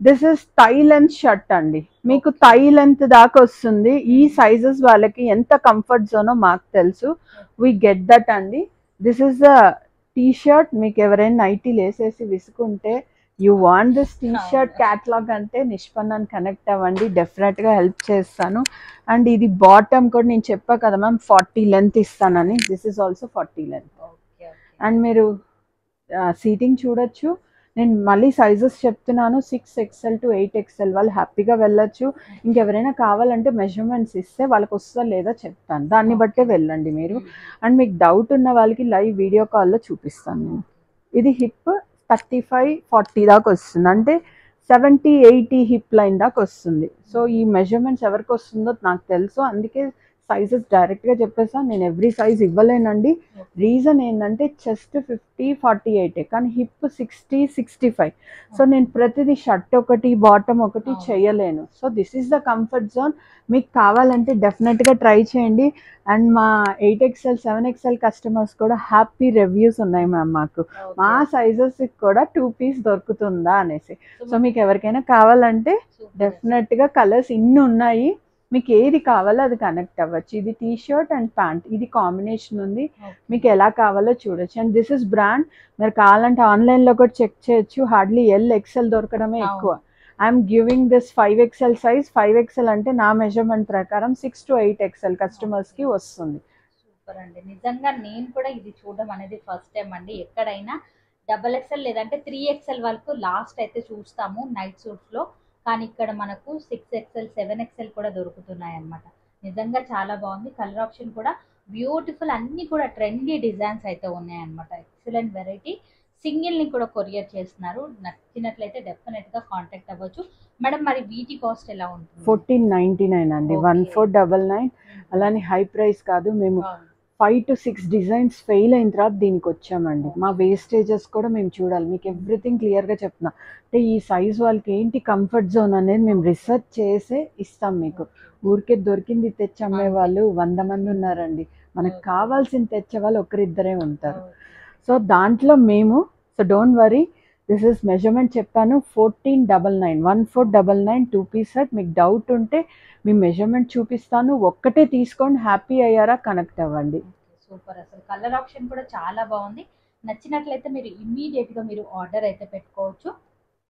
This is thigh length shirt అండి, మీకు థై లెంత్ దాకా వస్తుంది. ఈ సైజెస్ వాళ్ళకి ఎంత కంఫర్ట్ జోనో మాకు తెలుసు, వీ గెట్ దట్ అండి. This is the T shirt, మీకు ఎవరైనా నైటీలు వేసేసి విసుకుంటే you want this T shirt catalogue అంటే నిష్పన్నాన్ని కనెక్ట్ అవ్వండి, డెఫినెట్గా హెల్ప్ చేస్తాను. అండ్ ఇది బాటమ్ కూడా నేను చెప్పా కదా మ్యామ్ 40 లెంత్ ఇస్తానని, this is also 40 length. And మీరు సీటింగ్ చూడొచ్చు, నేను మళ్ళీ సైజెస్ చెప్తున్నాను, 6XL to 8XL వాళ్ళు హ్యాపీగా వెళ్ళొచ్చు. ఇంకెవరైనా కావాలంటే మెజర్మెంట్స్ ఇస్తే వాళ్ళకి వస్తుందా లేదా చెప్తాను, దాన్ని బట్టే వెళ్ళండి మీరు. అండ్ మీకు డౌట్ ఉన్న వాళ్ళకి లైవ్ వీడియో కాల్లో చూపిస్తాను నేను. ఇది హిప్ 35-40 దాకా వస్తుంది, అంటే 70-80 హిప్ లైన్ దాకా వస్తుంది. సో ఈ మెజర్మెంట్స్ ఎవరికి వస్తుందో నాకు తెలుసు, అందుకే సైజెస్ డైరెక్ట్గా చెప్పేసాను. నేను ఎవ్రీ సైజ్ ఇవ్వలేనండి. రీజన్ ఏంటంటే చెస్ట్ 50-48 కానీ హిప్ 60-65. సో నేను ప్రతిదీ షర్ట్ ఒకటి బాటమ్ ఒకటి చేయలేను. So this is the comfort zone. మీకు కావాలంటే డెఫినెట్గా ట్రై చేయండి. అండ్ మా 8XL 7XL కస్టమర్స్ కూడా హ్యాపీ రివ్యూస్ ఉన్నాయి మ్యామ్ మాకు, మా సైజెస్ కూడా 2 పీస్ దొరుకుతుందా అనేసి. సో మీకు ఎవరికైనా కావాలంటే డెఫినెట్గా కలర్స్ ఇన్ని ఉన్నాయి, మీకు ఏది కావాలో అది కనెక్ట్ అవ్వచ్చు. ఇది టీ షర్ట్ అండ్ ప్యాంట్, ఇది కాంబినేషన్ ఉంది, మీకు ఎలా కావాలో చూడొచ్చు. అండ్ దిస్ ఇస్ బ్రాండ్, మీరు కావాలంటే ఆన్లైన్లో కూడా చెక్ చేయొచ్చు. హార్డ్లీ XL దొరకడమే ఎక్కువ. I'm giving this 5XL size. 5XL అంటే నా మెజర్మెంట్ ప్రకారం 6 to 8XL కస్టమర్స్కి వస్తుంది. సూపర్ అండి, నిజంగా నేను కూడా ఇది చూడడం అనేది ఫస్ట్ టైం అండి. ఎక్కడైనా XXL లేదంటే 3XL వరకు లాస్ట్ అయితే చూస్తాము నైట్ సూట్స్లో, కానీ ఇక్కడ మనకు 6XL 7XL కూడా దొరుకుతున్నాయి అన్నమాట. నిజంగా చాలా బాగుంది. కలర్ ఆప్షన్ కూడా బ్యూటిఫుల్, అన్నీ కూడా ట్రెండీ డిజైన్స్ అయితే ఉన్నాయన్నమాట. Excellent variety. సింగిల్ని కూడా కొరియర్ చేస్తున్నారు. నచ్చినట్లయితే డెఫినెట్గా కాంటాక్ట్ అవ్వచ్చు. మేడం మరి వీటి కాస్ట్ ఎలా ఉంటుంది? 1499 అండి, 1499. అలానే హై ప్రైస్ కాదు, మేము 5 to 6 డిజైన్స్ ఫెయిల్ అయిన తర్వాత దీనికి వచ్చామండి. మా వేస్టేజెస్ కూడా మేము చూడాలి, మీకు ఎవ్రీథింగ్ క్లియర్గా చెప్తున్నా. అంటే ఈ సైజ్ వాళ్ళకి ఏంటి కంఫర్ట్ జోన్ అనేది మేము రీసెర్చ్ చేసే ఇస్తాం మీకు. ఊరికే దొరికింది తెచ్చి అమ్మే వాళ్ళు 100 మంది ఉన్నారండి, మనకు కావాల్సింది తెచ్చే వాళ్ళు ఒకరిద్దరే ఉంటారు. సో దాంట్లో మేము, so don't worry, this is measurement చెప్పాను 1499, 1499 2 పీస్ సెట్. మీకు డౌట్ ఉంటే మీ మెజర్మెంట్ చూపిస్తాను, ఒక్కటే తీసుకోండి, హ్యాపీ అయ్యారా కనెక్ట్ అవ్వండి. సూపర్, అసలు కలర్ ఆప్షన్ కూడా చాలా బాగుంది. నచ్చినట్లయితే మీరు ఇమ్మీడియట్గా మీరు ఆర్డర్ అయితే పెట్టుకోవచ్చు.